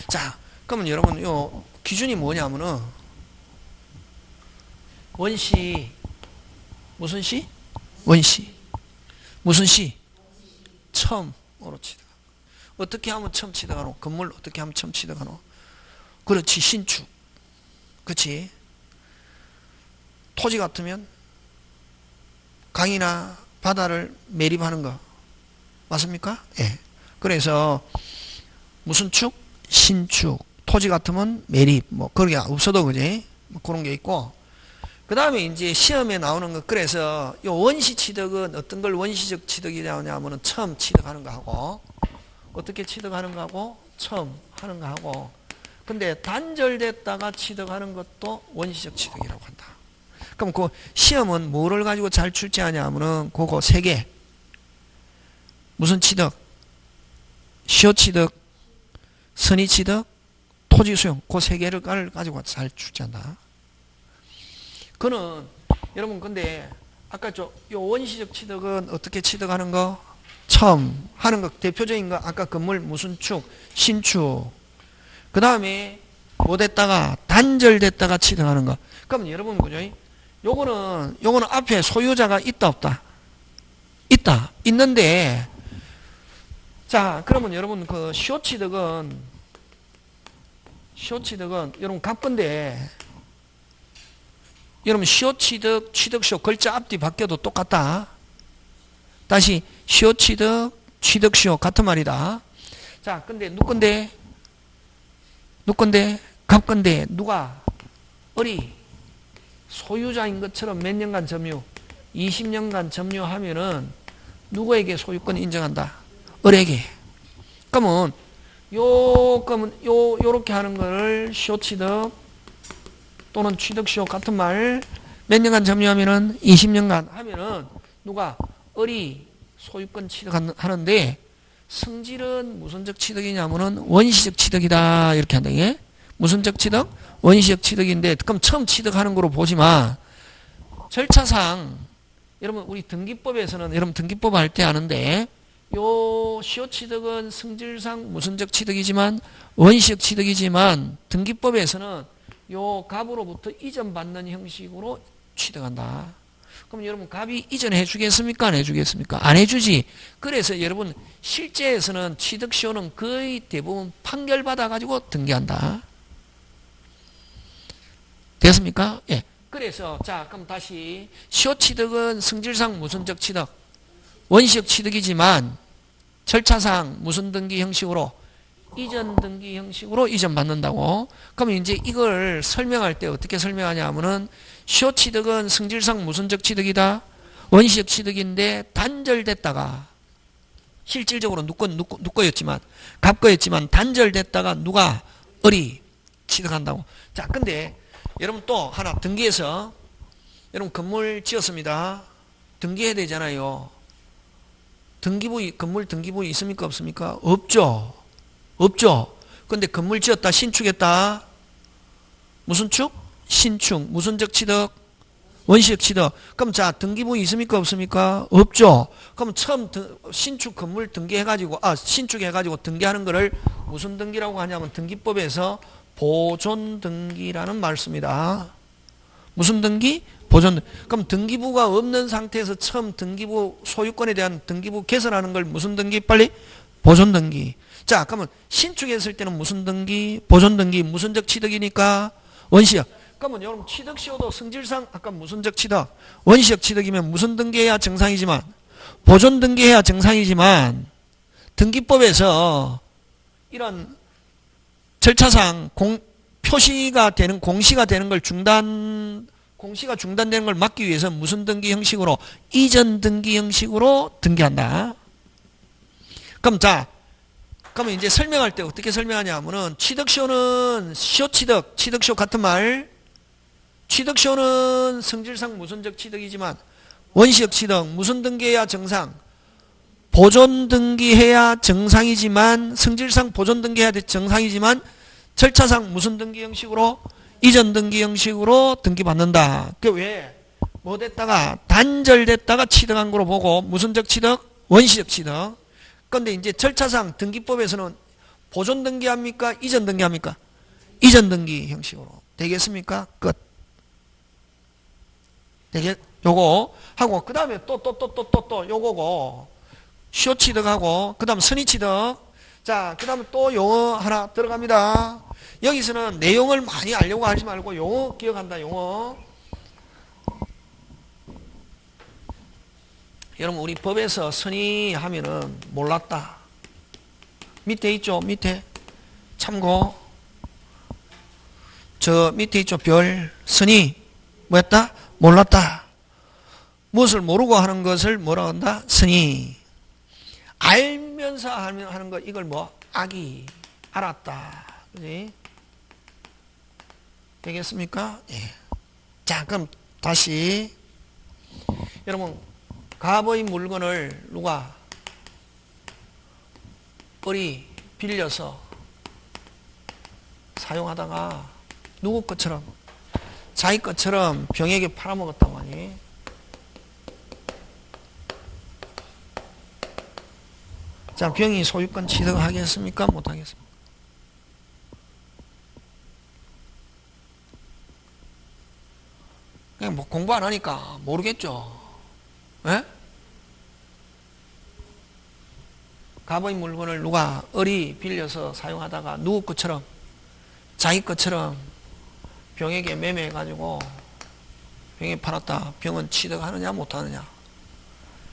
자, 그러면 여러분 요 기준이 뭐냐면은 원시 무슨 시? 원시. 무슨 시? 처음으로 취득. 어떻게 하면 처음 취득하노? 건물 어떻게 하면 처음 취득하노? 그렇지, 신축. 그렇지. 토지 같으면 강이나 바다를 매립하는 거. 맞습니까? 예. 그래서 무슨 축? 신축. 토지 같으면 매립. 뭐 그런 게 없어도 그지? 뭐 그런 게 있고. 그 다음에 이제 시험에 나오는 거. 그래서 요 원시 취득은 어떤 걸 원시적 취득이냐 하면은 처음 취득하는 거 하고, 어떻게 취득하는 거 하고, 처음 하는 거 하고, 근데 단절됐다가 취득하는 것도 원시적 취득이라고 한다. 그럼 그 시험은 뭐를 가지고 잘 출제하냐 하면은 그거 세 개. 무슨 취득? 시효 취득, 선의 취득, 토지 수용. 그 세 개를 가지고 잘 출제한다. 그는 여러분 근데 아까 요 원시적 취득은 어떻게 취득하는 거? 처음 하는 거 대표적인 거 아까 건물 무슨 축? 신축. 그 다음에 뭐 됐다가 단절됐다가 취득하는 거. 그럼 여러분 그죠? 요거는 앞에 소유자가 있다 없다? 있다. 있는데 자 그러면 여러분 그 시효 취득은 여러분 갑건데 여러분 시효 취득, 취득시효 글자 앞뒤 바뀌어도 똑같다. 다시 시효 취득, 취득시효 같은 말이다. 자, 근데 누건데? 갑건데 누가? 을이 소유자인 것처럼 몇 년간 점유? 20년간 점유하면은 누구에게 소유권 인정한다? 을에게. 그러면 요렇게 하는 거를 시효 취득 또는 취득시효 같은 말 몇 년간 점유하면은 20년간 하면은 누가? 을이 소유권 취득하는데 성질은 무슨적 취득이냐면은 원시적 취득이다 이렇게 한다. 이게 무슨적 취득? 원시적 취득인데 그럼 처음 취득하는 거로 보지만 절차상 여러분 우리 등기법에서는 여러분 등기법 할 때 아는데 요 시효 취득은 성질상 무슨적 취득이지만 원시적 취득이지만 등기법에서는 요 갑으로부터 이전받는 형식으로 취득한다. 그럼 여러분 갑이 이전해 주겠습니까? 안 해주겠습니까? 안 해주지. 그래서 여러분 실제에서는 취득시효는 거의 대부분 판결받아 가지고 등기한다. 됐습니까? 예. 그래서 자 그럼 다시 시효 취득은 성질상 무슨적 취득? 원시적 취득이지만 절차상 무슨 등기 형식으로? 이전 등기 형식으로 이전받는다고. 그러면 이제 이걸 설명할 때 어떻게 설명하냐 하면은 시효취득은 성질상 무슨적 취득이다? 원시적 취득인데 단절됐다가 실질적으로 누거였지만 갑거였지만 단절됐다가 누가 을이 취득한다고. 자, 근데 여러분 또 하나 등기해서 여러분 건물 지었습니다. 등기해야 되잖아요. 등기부 건물 등기부 있습니까 없습니까? 없죠. 없죠. 근데 건물 지었다 신축했다. 무슨 축? 신축. 무슨적 취득? 원시적 취득. 그럼 자 등기부 있습니까 없습니까? 없죠. 그럼 처음 신축 건물 등기해가지고 신축해가지고 등기하는 거를 무슨 등기라고 하냐면 등기법에서 보존 등기라는 말을 씁니다. 무슨 등기? 보존 등기. 그럼 등기부가 없는 상태에서 처음 등기부 소유권에 대한 등기부 개설하는 걸 무슨 등기? 빨리 보존 등기. 자, 그러면 신축했을 때는 무슨 등기? 보존 등기. 무슨적 취득이니까 원시적. 그러면 여러분 취득시효도 성질상 아까 무슨적 취득? 원시적 취득이면 무슨 등기해야 정상이지만 보존 등기해야 정상이지만 등기법에서 이런 절차상 표시가 되는 공시가 되는 걸 공시가 중단되는 걸 막기 위해서 무슨 등기 형식으로? 이전 등기 형식으로 등기한다. 그럼 자, 그러면 이제 설명할 때 어떻게 설명하냐 하면은 취득시효는 시효취득, 취득시효 같은 말. 취득시효는 성질상 무슨적 취득이지만 원시적 취득, 무슨 등기해야 정상? 보존 등기해야 정상이지만 성질상 보존 등기해야 정상이지만 절차상 무슨 등기 형식으로? 이전 등기 형식으로 등기받는다. 그 왜? 뭐 됐다가 단절됐다가 취득한 거로 보고 무슨적 취득? 원시적 취득. 그런데 이제 절차상 등기법에서는 보존 등기합니까? 이전 등기합니까? 이전 등기 형식으로. 되겠습니까? 끝. 요거 하고 그 다음에 또 요거고 시효 취득하고 그 다음 선의 취득. 자, 그 다음에 또 용어 하나 들어갑니다. 여기서는 내용을 많이 알려고 하지 말고 용어 기억한다. 용어. 여러분 우리 법에서 선의 하면은 몰랐다. 밑에 있죠. 밑에 참고. 저 밑에 있죠. 별. 선의 뭐였다? 몰랐다. 무엇을 모르고 하는 것을 뭐라고 한다? 선의. 알면서 하는 것 이걸 뭐? 악의. 알았다. 그지? 되겠습니까? 예. 자, 그럼 다시 여러분 갑의 물건을 누가 을이 빌려서 사용하다가 누구 것처럼 자기 것처럼 병에게 팔아먹었단 말이에요. 자, 병이 소유권 취득하겠습니까? 못하겠습니까? 그냥 뭐 공부 안 하니까 모르겠죠. 예? 갑의 물건을 누가 을이 빌려서 사용하다가 누구 것처럼 자기 것처럼 병에게 매매해가지고 병에 팔았다. 병은 취득하느냐 못하느냐?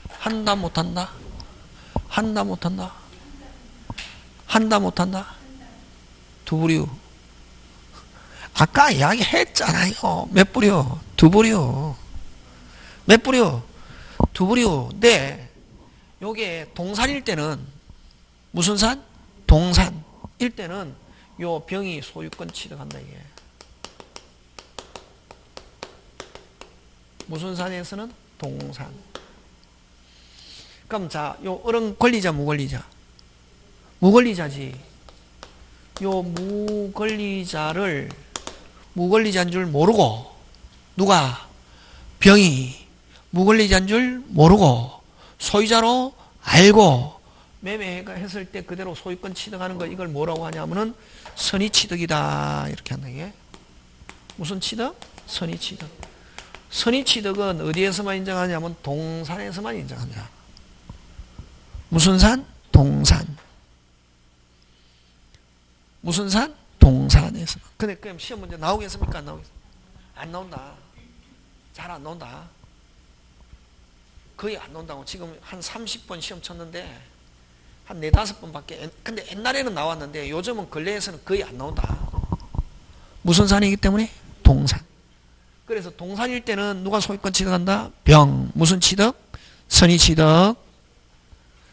한다 못한다? 한다 못한다? 한다 못한다? 두 부류. 아까 이야기했잖아요. 몇 부류? 두 부류. 몇 부류? 두 부류. 네. 요게 동산일 때는 무슨 산? 동산일 때는 요 병이 소유권 취득한다 이게. 무슨 산에서는? 동산. 그럼 자, 요 을은 권리자 무권리자? 무권리자지. 요 무권리자를 무권리자인 줄 모르고 누가? 병이 무권리자인 줄 모르고 소유자로 알고 매매했을 때 그대로 소유권 취득하는 거 이걸 뭐라고 하냐면은 선의 취득이다 이렇게 한다 이게. 무슨 취득? 선의 취득. 선의 취득은 어디에서만 인정하냐면 동산에서만 인정한다. 무슨 산? 동산. 무슨 산? 동산에서. 근데 그럼 시험 문제 나오겠습니까? 안 나오겠습니까? 안 나온다. 잘 안 나온다. 거의 안 나온다고. 지금 한 30번 시험 쳤는데 한 4-5번밖에. 근데 옛날에는 나왔는데 요즘은 근래에서는 거의 안 나온다. 무슨 산이기 때문에? 동산. 그래서 동산일 때는 누가 소유권 취득한다? 병. 무슨 취득? 선의 취득.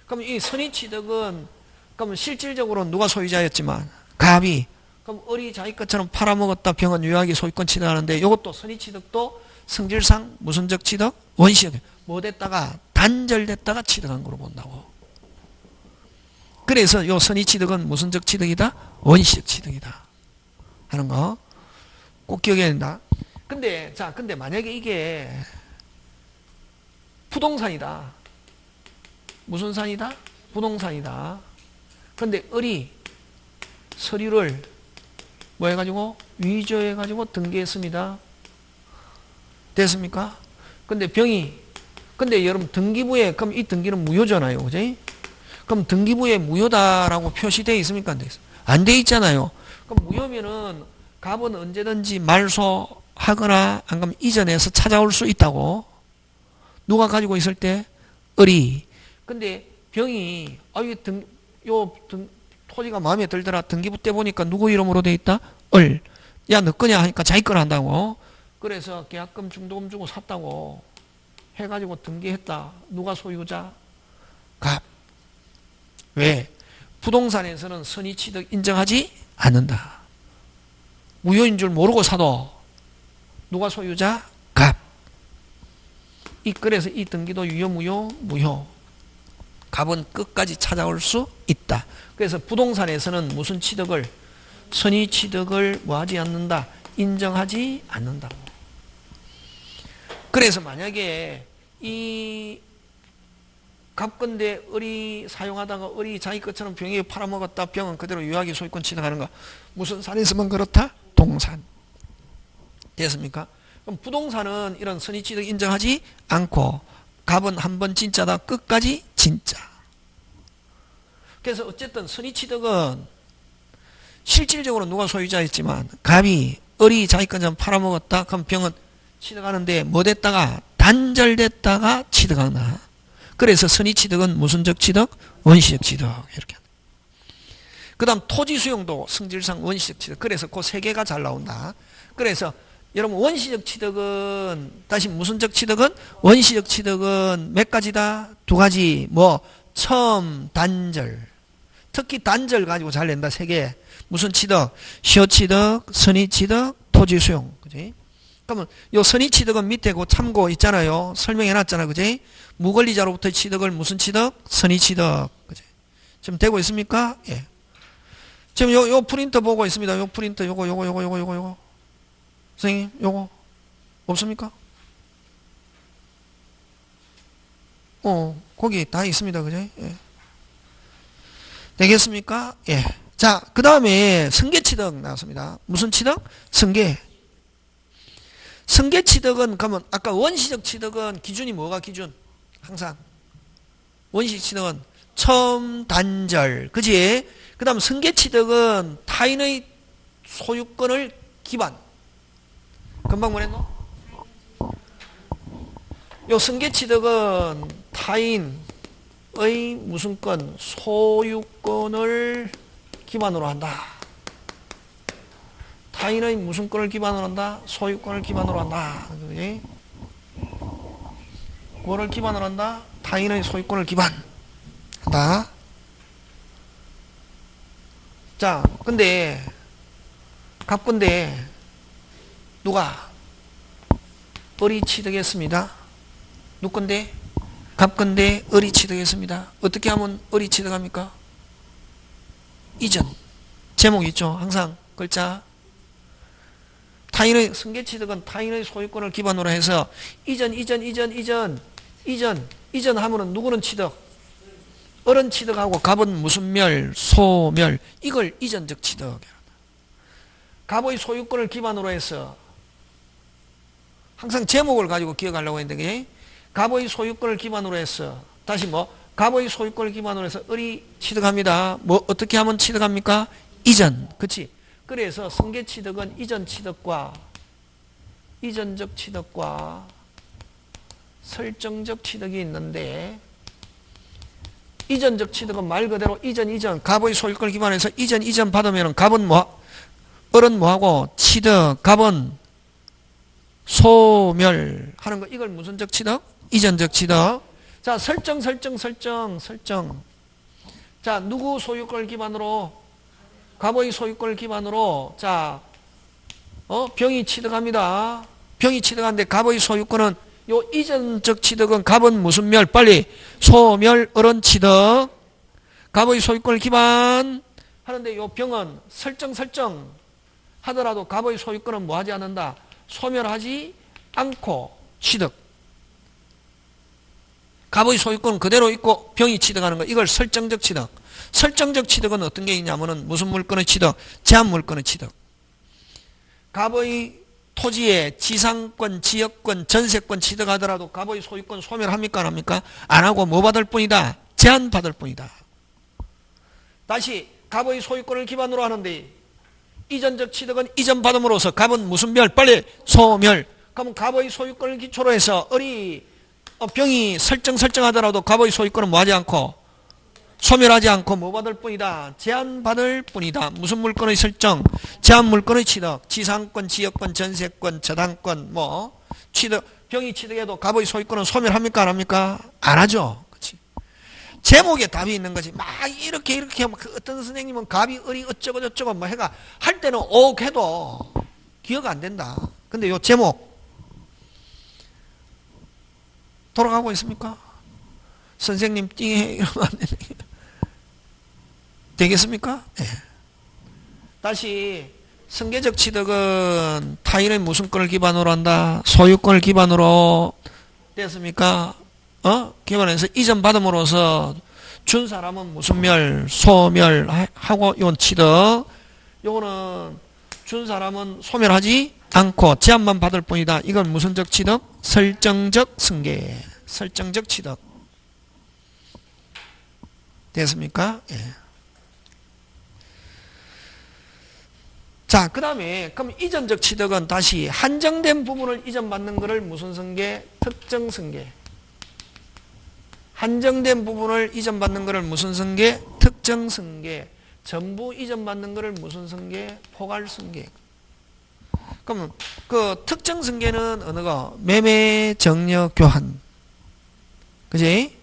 그럼 이 선의 취득은 그럼 실질적으로 누가 소유자였지만 갑이. 그럼 을이 자기 것처럼 팔아먹었다. 병은 유효하게 소유권 취득하는데 이것도 선의 취득도 성질상 무슨적 취득? 원시적. 뭐 됐다가 단절됐다가 취득한 거로 본다고. 그래서 요 선의 취득은 무슨적 취득이다? 원시적 취득이다. 하는 거 꼭 기억해야 된다. 근데 만약에 이게 부동산이다. 무슨 산이다? 부동산이다. 근데 을이 서류를 뭐 해가지고? 위조해가지고 등기했습니다. 됐습니까? 근데 근데 여러분 등기부에, 그럼 이 등기는 무효잖아요. 그지? 그럼 등기부에 무효다라고 표시되어 있습니까? 안 돼 있잖아요. 그럼 무효면은 갑은 언제든지 말소하거나 안 그러면 이전해서 찾아올 수 있다고. 누가 가지고 있을 때? 을이. 근데 병이 토지가 마음에 들더라. 등기부 때 보니까 누구 이름으로 돼 있다? 을. 야, 너 거냐 하니까 자기 거라 한다고. 그래서 계약금 중도금 주고 샀다고 해가지고 등기했다. 누가 소유자? 갑. 왜? 부동산에서는 선의 취득 인정하지 않는다. 무효인 줄 모르고 사도 누가 소유자? 갑. 그래서 이 등기도 유효, 무효? 무효. 갑은 끝까지 찾아올 수 있다. 그래서 부동산에서는 무슨 취득을? 선의 취득을 뭐하지 않는다? 인정하지 않는다고. 그래서 만약에 이 갑건데 을이 사용하다가 을이 자기 것처럼 병에게 팔아먹었다. 병은 그대로 유효하게 소유권 취득하는 거. 무슨 산에서만 그렇다? 동산. 됐습니까? 그럼 부동산은 이런 선의 취득 인정하지 않고 갑은 한 번 진짜다. 끝까지 진짜. 그래서 어쨌든 선의 취득은 실질적으로 누가 소유자였지만 갑이 을이 자기 것처럼 팔아먹었다. 그럼 병은 취득하는데 뭐 됐다가 단절됐다가 취득한다. 그래서 선의 취득은 무슨적 취득? 원시적 취득. 이렇게. 그 다음 토지 수용도 성질상 원시적 취득. 그래서 그 세 개가 잘 나온다. 그래서 여러분 원시적 취득은 다시 무슨적 취득은? 원시적 취득은 몇 가지다? 두 가지. 뭐 처음 단절. 특히 단절 가지고 잘 낸다. 세 개. 무슨 취득? 시효 취득, 선의 취득, 토지 수용. 그지? 그러면 요 선의 취득은 밑에 그 참고 있잖아요. 설명해 놨잖아. 그지? 무권리자로부터 취득을 무슨 취득? 선의 취득. 그지? 지금 되고 있습니까? 예. 지금 요 프린터 보고 있습니다. 요 프린터 요거. 선생님, 요거 없습니까? 거기 다 있습니다. 그지? 예. 되겠습니까? 예. 자, 그 다음에 승계취득 나왔습니다. 무슨 취득? 승계. 승계취득은 그러면 아까 원시적 취득은 기준이 뭐가 기준? 항상 원시적 취득은 처음 단절. 그지? 그 다음 승계취득은 타인의 소유권을 기반. 금방 뭐랬노? 요 승계취득은 타인의 무슨 건? 소유권을 기반으로 한다. 타인의 무슨 권을 기반으로 한다? 소유권을 기반으로 한다. 그지? 뭐를 기반으로 한다? 타인의 소유권을 기반한다. 자, 근데 갑건데 누가? 을이 취득했습니다. 누건데? 갑건데 을이 취득했습니다. 어떻게 하면 을이 취득합니까? 이전. 제목 있죠? 항상 글자. 타인의 승계취득은 타인의 소유권을 기반으로 해서 이전 하면은 누구는 취득? 을은 취득하고 갑은 무슨 멸? 소멸. 이걸 이전적 취득. 갑의 소유권을 기반으로 해서 항상 제목을 가지고 기억하려고 했는데 갑의 소유권을 기반으로 해서 다시 갑의 소유권을 기반으로 해서 을이 취득합니다. 어떻게 하면 취득합니까? 이전. 그치? 그래서 승계취득은 이전 취득과 이전적 취득과 설정적 취득이 있는데 이전적 취득은 말 그대로 이전 갑의 소유권을 기반해서 이전 받으면 갑은 을은 뭐하고 취득 갑은 소멸하는 거. 이걸 무슨 적 취득? 이전적 취득. 자, 설정. 자, 누구 소유권을 기반으로? 갑의 소유권을 기반으로. 자, 병이 취득합니다. 병이 취득하는데 갑의 소유권은 요 이전적 취득은 갑은 무슨 멸? 빨리 소멸 을은 취득. 갑의 소유권을 기반하는데 요 병은 설정 하더라도 갑의 소유권은 뭐 하지 않는다? 소멸하지 않고 취득. 갑의 소유권은 그대로 있고 병이 취득하는 거. 이걸 설정적 취득. 설정적 취득은 어떤 게 있냐면은 무슨 물건의 취득? 제한 물건의 취득. 갑의 토지에 지상권, 지역권, 전세권 취득하더라도 갑의 소유권 소멸합니까? 안 합니까? 안 하고 뭐 받을 뿐이다? 제한받을 뿐이다. 다시 갑의 소유권을 기반으로 하는데 이전적 취득은 이전받음으로써 갑은 무슨 멸? 빨리 소멸. 그럼 갑의 소유권을 기초로 해서 병이 설정하더라도 갑의 소유권은 뭐 하지 않고 소멸하지 않고 뭐 받을 뿐이다? 제한받을 뿐이다. 무슨 물건의 설정? 제한 물건의 취득. 지상권, 지역권, 전세권, 저당권 취득. 병이 취득해도 갑의 소유권은 소멸합니까? 안 합니까? 안 하죠. 그렇지? 제목에 답이 있는 거지. 막 이렇게 하면 어떤 선생님은 갑이 을이 어쩌고 저쩌고 뭐 해가 할 때는 옥 해도 기억 안 된다. 근데 요 제목 돌아가고 있습니까? 선생님 띵해 이러면 안 되겠습니까? 네. 다시 승계적 취득은 타인의 무슨 권을 기반으로 한다? 소유권을 기반으로 됐습니까? 기반해서 이전 받음으로써 준 사람은 무슨 멸? 소멸하고 요 취득. 요거는 준 사람은 소멸하지 않고 제한만 받을 뿐이다. 이건 무슨 적 취득? 설정적 승계. 설정적 취득. 됐습니까? 예. 자, 그 다음에 그럼 이전적 취득은 다시 한정된 부분을 이전받는 것을 무슨 승계? 특정 승계. 한정된 부분을 이전받는 것을 무슨 승계? 특정 승계. 전부 이전받는 것을 무슨 승계? 포괄 승계. 그럼 그 특정 승계는 어느 거? 매매, 정려, 교환. 그지?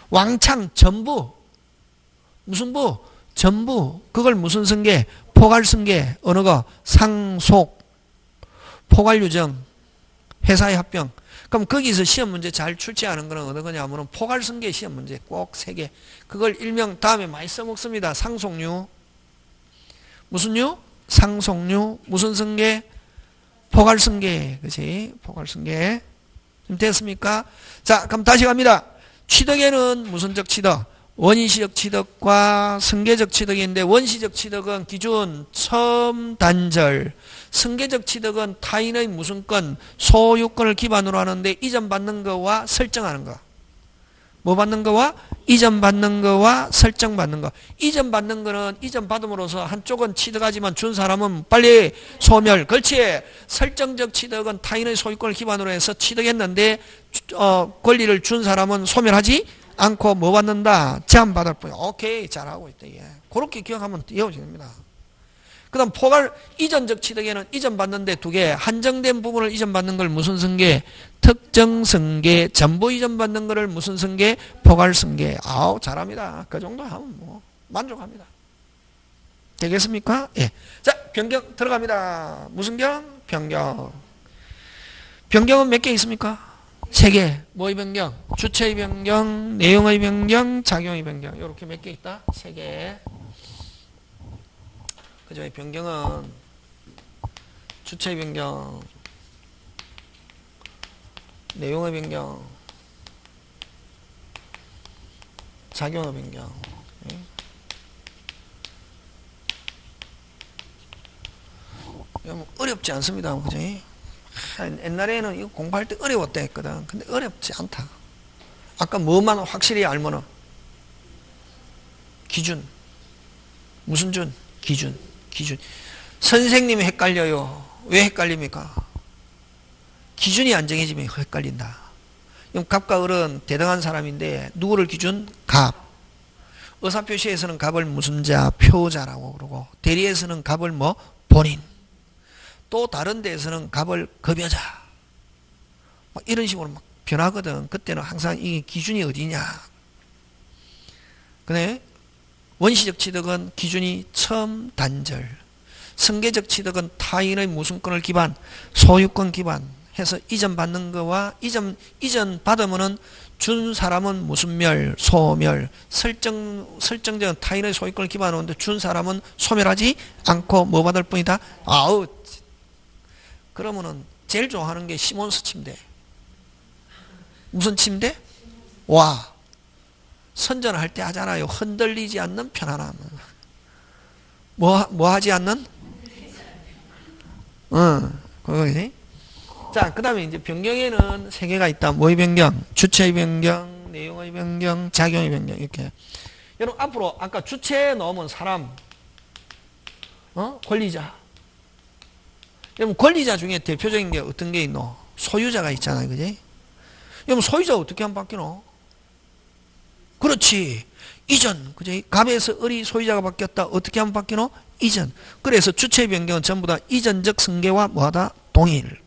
왕창 전부. 무슨 부? 전부. 그걸 무슨 승계? 포괄 승계. 어느 거? 상속. 포괄 유정. 회사의 합병. 그럼 거기서 시험 문제 잘 출제하는 거는 어느 거냐면은 포괄 승계 시험 문제 꼭 3개. 그걸 일명 다음에 많이 써먹습니다. 상속류. 무슨 류? 상속류. 무슨 승계? 포괄 승계. 그치? 포괄 승계. 좀 됐습니까? 자, 그럼 다시 갑니다. 취득에는 무슨 적 취득? 원시적 취득과 승계적 취득인데 원시적 취득은 기준 처음 단절, 승계적 취득은 타인의 무슨 건? 소유권을 기반으로 하는데 이전받는 거와 설정하는 거. 뭐 받는 거와? 이전받는 거와 설정받는 거. 이전받는 거는 이전받음으로써 한쪽은 취득하지만 준 사람은 빨리 소멸. 그렇지. 설정적 취득은 타인의 소유권을 기반으로 해서 취득했는데 권리를 준 사람은 소멸하지 않고 뭐 받는다? 제한받을 뿐이야. 오케이. 잘하고 있다. 예. 그렇게 기억하면 이어집니다. 그 다음 포괄 이전적 취득에는 이전받는데 2개. 한정된 부분을 이전받는 걸 무슨 승계? 특정 승계. 전부 이전받는 거를 무슨 승계? 포괄 승계. 아우 잘합니다. 그 정도 하면 뭐 만족합니다. 되겠습니까? 예. 자, 변경 들어갑니다. 무슨 경? 변경. 변경은 몇 개 있습니까? 3개. 뭐의 변경? 주체의 변경, 내용의 변경, 작용의 변경. 이렇게 몇 개 있다? 3개. 그죠? 변경은 주체의 변경, 내용의 변경, 작용의 변경. 어렵지 않습니다. 그죠? 옛날에는 이거 공부할 때 어려웠다 했거든. 근데 어렵지 않다. 아까 뭐만 확실히 알면은 기준. 무슨 준? 기준. 선생님이 헷갈려요. 왜 헷갈립니까? 기준이 안 정해지면 헷갈린다. 그럼 갑과 을은 대등한 사람인데 누구를 기준? 갑. 의사표시에서는 갑을 무슨 자, 표자라고 그러고, 대리에서는 갑을 뭐, 본인. 또 다른 데에서는 갑을 급여자. 막 이런 식으로 막 변하거든. 그때는 항상 이 기준이 어디냐. 그래? 원시적 취득은 기준이 처음 단절. 승계적 취득은 타인의 무슨권을 기반, 소유권 기반 해서 이전 받는 거와 이전 받으면은 준 사람은 무슨 멸, 소멸, 설정적인 타인의 소유권을 기반으로 준 사람은 소멸하지 않고 뭐 받을 뿐이다? 아우. 그러면은 제일 좋아하는 게 시몬스 침대. 무슨 침대? 와. 선전할 때 하잖아요. 흔들리지 않는 편안함. 뭐 하지 않는? 그거지. 자, 그 다음에 이제 변경에는 세 개가 있다. 뭐의 변경? 주체의 변경, 내용의 변경, 작용의 변경. 이렇게. 여러분, 앞으로 아까 주체에 넣으면 사람, 권리자. 여러분, 권리자 중에 대표적인 게 어떤 게 있노? 소유자가 있잖아요. 그지? 여러분, 소유자 어떻게 하면 바뀌노? 그렇지. 이전. 그지? 갑에서 을이 소유자가 바뀌었다. 어떻게 하면 바뀌노? 이전. 그래서 주체의 변경은 전부 다 이전적 승계와 뭐하다? 동일.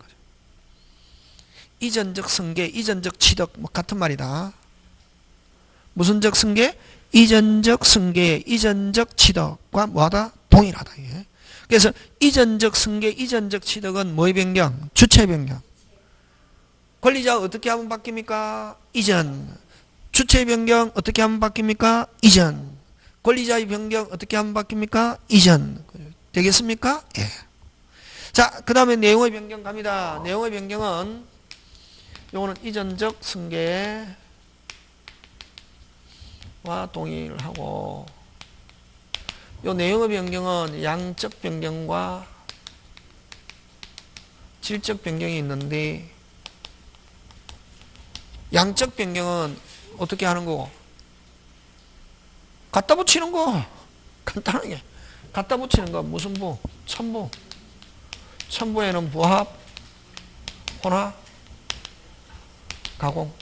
이전적 승계, 이전적 취득, 뭐 같은 말이다. 무슨적 승계? 이전적 승계, 이전적 취득과 뭐하다? 동일하다. 이게. 그래서 이전적 승계, 이전적 취득은 뭐의 변경? 주체의 변경. 권리자 어떻게 하면 바뀝니까? 이전. 주체의 변경 어떻게 하면 바뀝니까? 이전. 권리자의 변경 어떻게 하면 바뀝니까? 이전. 되겠습니까? 예. 자, 그 다음에 내용의 변경 갑니다. 내용의 변경은 요거는 이전적 승계와 동일하고, 요 내용의 변경은 양적 변경과 질적 변경이 있는데, 양적 변경은 어떻게 하는 거고? 갖다 붙이는 거. 간단하게. 갖다 붙이는 거. 무슨 부? 첨부. 첨부에는 부합, 혼합, 가공.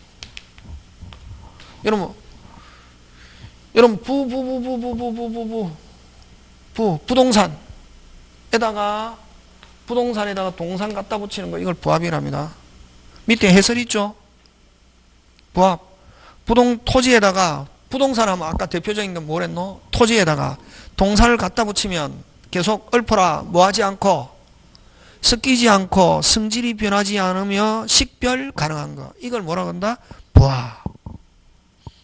여러분, 부동산에다가 동산 갖다 붙이는 거, 이걸 부합이랍니다. 밑에 해설 있죠? 부합. 토지에다가, 부동산 하면 아까 대표적인 건 뭐랬노? 토지에다가 동산을 갖다 붙이면 계속 읊어라, 뭐하지 않고, 섞이지 않고, 성질이 변하지 않으며 식별 가능한 거. 이걸 뭐라고 한다? 부합.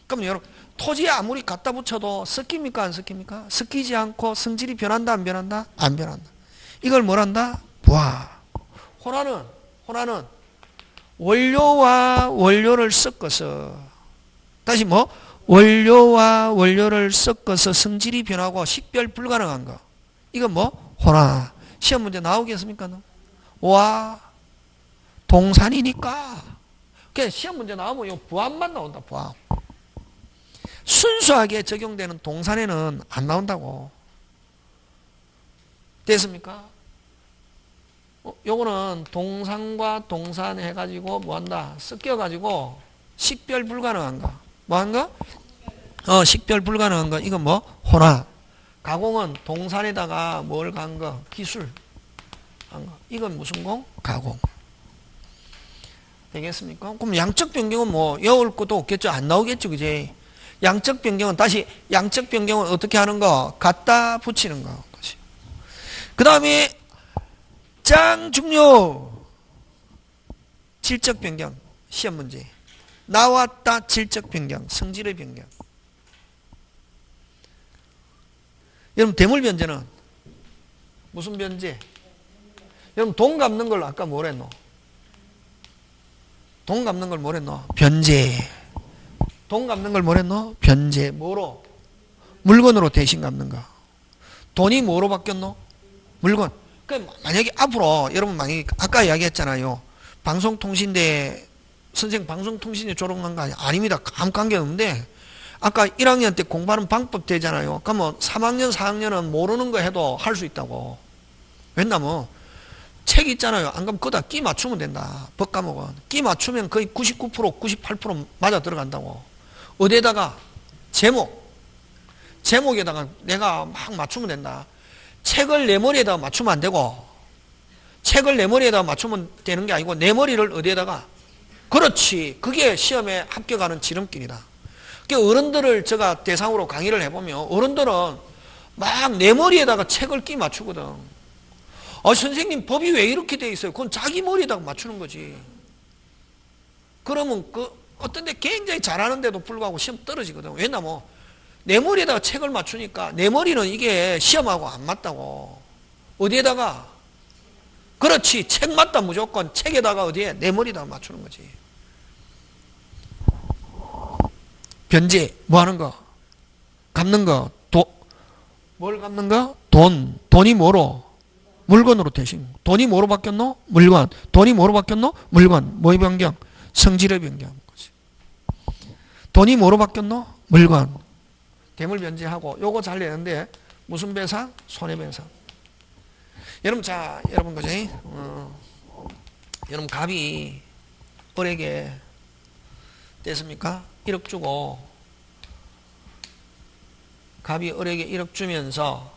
그럼 여러분, 토지에 아무리 갖다 붙여도 섞입니까? 안 섞입니까? 섞이지 않고 성질이 변한다? 안 변한다? 안 변한다. 이걸 뭐란다? 부합. 혼화는 원료와 원료를 섞어서, 다시 뭐? 원료와 원료를 섞어서 성질이 변하고 식별 불가능한 거. 이건 뭐? 혼화. 시험 문제 나오겠습니까? 와, 동산이니까. 그냥 시험 문제 나오면 이 부합만 나온다, 부합. 순수하게 적용되는 동산에는 안 나온다고. 됐습니까? 요거는 동산과 동산 해가지고 뭐한다? 섞여가지고 식별 불가능한 거. 뭐한 거? 식별 불가능한 거. 이건 뭐? 혼합. 가공은 동산에다가 뭘 간 거? 기술. 한 거. 이건 무슨 공? 가공. 되겠습니까? 그럼 양적 변경은 뭐, 외울 것도 없겠죠? 안 나오겠죠? 그지? 양적 변경은, 다시, 양적 변경은 어떻게 하는 거? 갖다 붙이는 거. 그 다음에, 짱 중요! 질적 변경. 시험 문제. 나왔다, 질적 변경. 성질의 변경. 여러분, 대물 변제는 무슨 변제? 여러분, 돈 갚는 걸 아까 뭐랬노? 돈 갚는 걸 뭐랬노? 변제. 돈 갚는 걸 뭐랬노? 변제. 뭐로? 물건으로 대신 갚는 거. 돈이 뭐로 바뀌었노? 물건. 만약에 앞으로, 여러분 만약에 아까 이야기했잖아요. 방송통신대, 선생 방송통신대 졸업한 거 아닙니다. 아무 관계 없는데, 아까 1학년 때 공부하는 방법 되잖아요. 그러면 3학년, 4학년은 모르는 거 해도 할 수 있다고. 왜냐면, 책 있잖아요. 안 그러면 거기다 끼 맞추면 된다. 법 과목은. 끼 맞추면 거의 99%, 98% 맞아 들어간다고. 어디에다가? 제목. 제목에다가 내가 막 맞추면 된다. 책을 내 머리에다가 맞추면 안 되고, 책을 내 머리에다가 맞추면 되는 게 아니고 내 머리를 어디에다가, 그렇지, 그게 시험에 합격하는 지름길이다. 그러니까 어른들을 제가 대상으로 강의를 해보면 어른들은 막 내 머리에다가 책을 끼 맞추거든. 선생님 법이 왜 이렇게 돼 있어요? 그건 자기 머리에다가 맞추는 거지. 그러면 어떤 데 굉장히 잘하는데도 불구하고 시험 떨어지거든. 왜냐면 내 머리에다가 책을 맞추니까 내 머리는 이게 시험하고 안 맞다고. 어디에다가? 그렇지, 책 맞다 무조건. 책에다가 어디에? 내 머리에다가 맞추는 거지. 변제 뭐 하는 거? 갚는 거. 뭘 갚는 거? 돈이 뭐로? 물건으로 대신. 돈이 뭐로 바뀌었노? 물건. 돈이 뭐로 바뀌었노? 물건. 뭐의 변경? 성질의 변경. 돈이 뭐로 바뀌었노? 물건. 대물 변제하고 요거 잘 내는데 무슨 배상? 손해배상. 여러분, 자, 여러분 그지? 여러분 갑이 을에게 됐습니까? 1억 주고, 갑이 을에게 1억 주면서,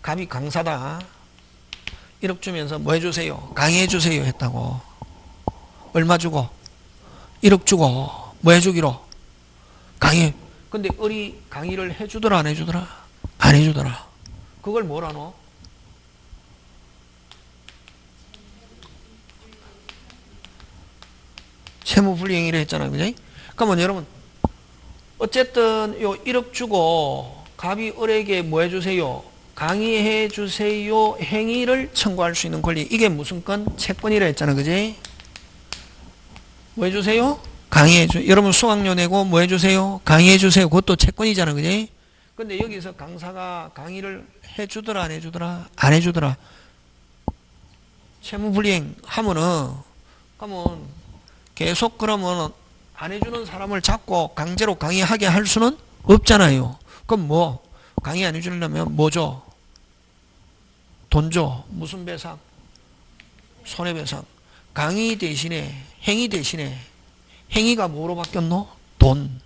갑이 강사다. 1억 주면서 뭐 해주세요? 강의해주세요 했다고. 얼마 주고? 1억 주고 뭐 해주기로? 강의. 근데 을이 강의를 해주더라 안 해주더라? 안 해주더라. 그걸 뭐라노? 채무불이행위를 했잖아요. 그지? 그러면 여러분 어쨌든 요 1억 주고 갑이 을에게 뭐 해주세요? 강의해 주세요 행위를 청구할 수 있는 권리. 이게 무슨 건? 채권이라 했잖아. 그지? 뭐 해주세요? 강의해 주. 여러분 수강료 내고 뭐 해주세요? 강의해 주세요. 그것도 채권이잖아. 그지? 근데 여기서 강사가 강의를 해주더라 안 해주더라? 안 해주더라. 채무불이행 하면은 그러면 계속 그러면 안 해주는 사람을 잡고 강제로 강의하게 할 수는 없잖아요. 그럼 뭐 강의 안 해주려면 뭐죠? 돈 줘. 무슨 배상? 손해배상. 강의 대신에 행위 대신에 행위가 뭐로 바뀌었노? 돈.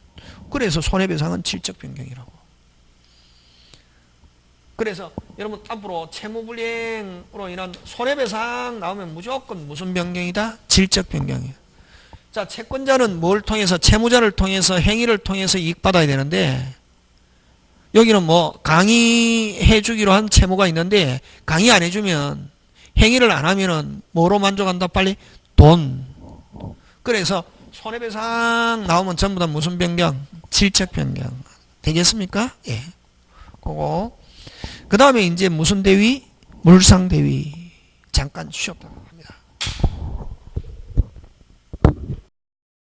그래서 손해배상은 질적 변경이라고. 그래서 여러분 앞으로 채무불이행으로 인한 손해배상 나오면 무조건 무슨 변경이다? 질적 변경이야. 자, 채권자는 뭘 통해서? 채무자를 통해서 행위를 통해서 이익 받아야 되는데 여기는 뭐 강의해 주기로 한 채무가 있는데 강의 안 해주면 행위를 안 하면은 뭐로 만족한다? 빨리 돈. 그래서 손해배상 나오면 전부 다 무슨 변경? 질적 변경. 되겠습니까? 예. 그거. 그 다음에 이제 무슨 대위? 물상대위. 잠깐 쉬었다 합니다.